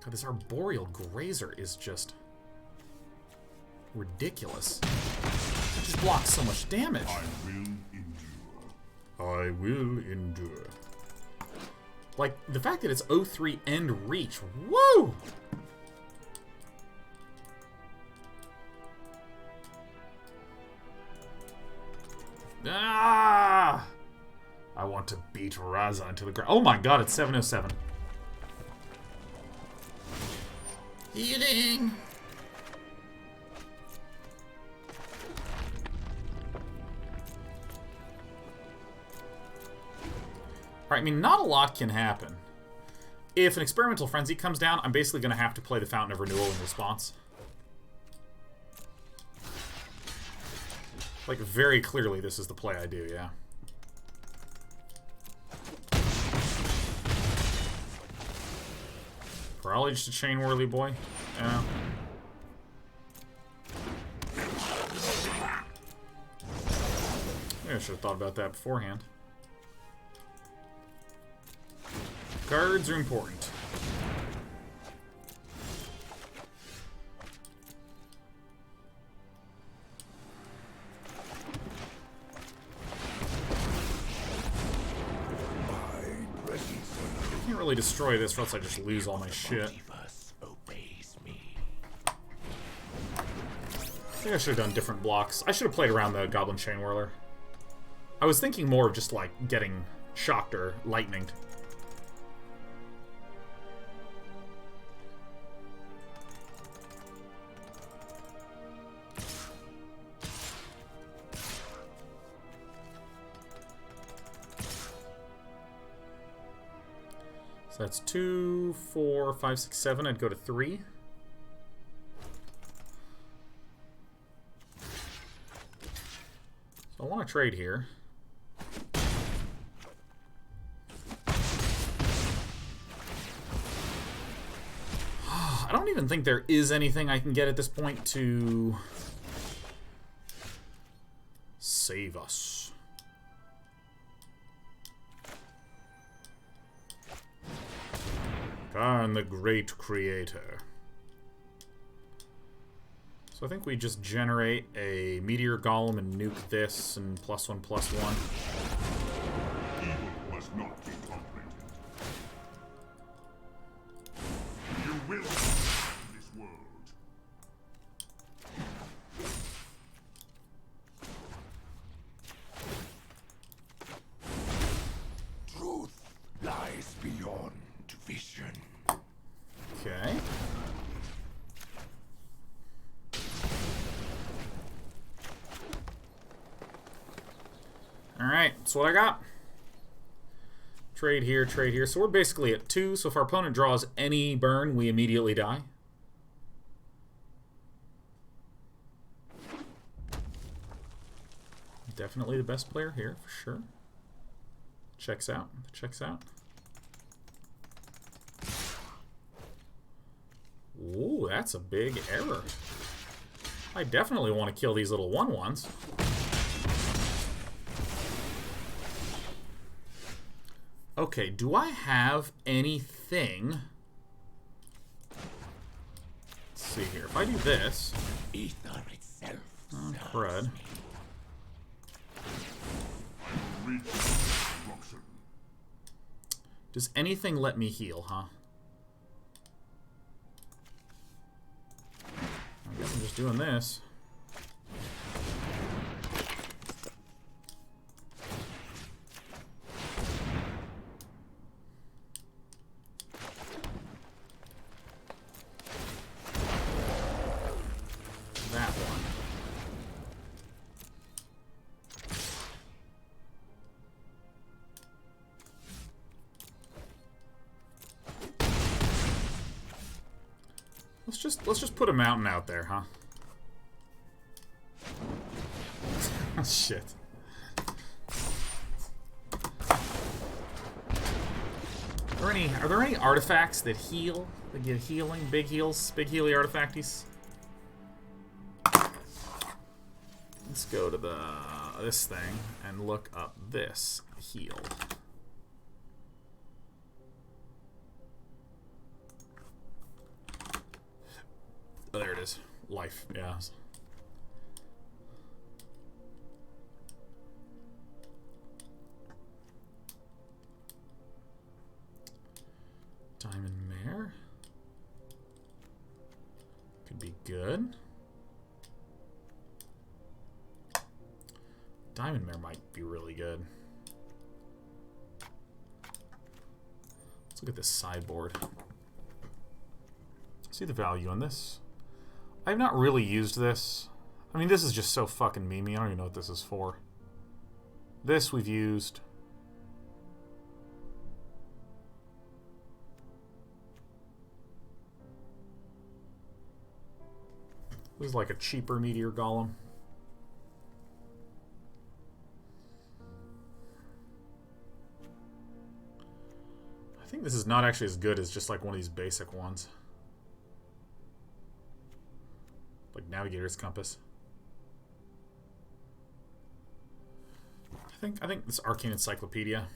God, this Arboreal Grazer is just ridiculous. It just blocks so much damage. I will endure. I will endure. Like, the fact that it's 0-3 and reach. Woo! Ah! I want to beat Urza into the ground. Oh my god, it's 707. Healing! Alright, I mean, not a lot can happen. If an Experimental Frenzy comes down, I'm basically going to have to play the Fountain of Renewal in response. Like, very clearly, this is the play I do, yeah. Probably just a Chain Whirly boy. Yeah. Maybe I should have thought about that beforehand. Cards are important. I can't really destroy this or else I just lose all my shit. I think I should have done different blocks. I should have played around the Goblin Chain Whirler. I was thinking more of just like getting shocked or lightninged. So that's 2, 4, 5, 6, 7. I'd go to 3. So I want to trade here. I don't even think there is anything I can get at this point to save us. Karn, the great creator. So I think we just generate a Meteor Golem and nuke this and +1/+1. Evil must not be tolerated. You will not in this world. Truth lies beyond vision. Okay. Alright, that's what I got. Trade here, trade here. So we're basically at 2, so if our opponent draws any burn, we immediately die. Definitely the best player here, for sure. Checks out. Checks out. Ooh, that's a big error. I definitely want to kill these little 1/1s. Okay, do I have anything? Let's see here. If I do this... Ether itself. Oh, crud. Does anything let me heal, huh? I guess I'm just doing this. That one. Let's just put a mountain out there, huh? Oh, shit. Are there any artifacts that heal? That give healing? Big heals? Big healy artifacties? Let's go to this thing and look up this heal. Oh, there it is. Life, yeah. Diamond Mare. Could be good. Diamond Mare might be really good. Let's look at this sideboard. See the value in this. I've not really used this. I mean, this is just so fucking memey. I don't even know what this is for. This we've used. This is like a cheaper Meteor Golem. I think this is not actually as good as just like one of these basic ones. Like Navigator's Compass. I think this Arcane Encyclopedia.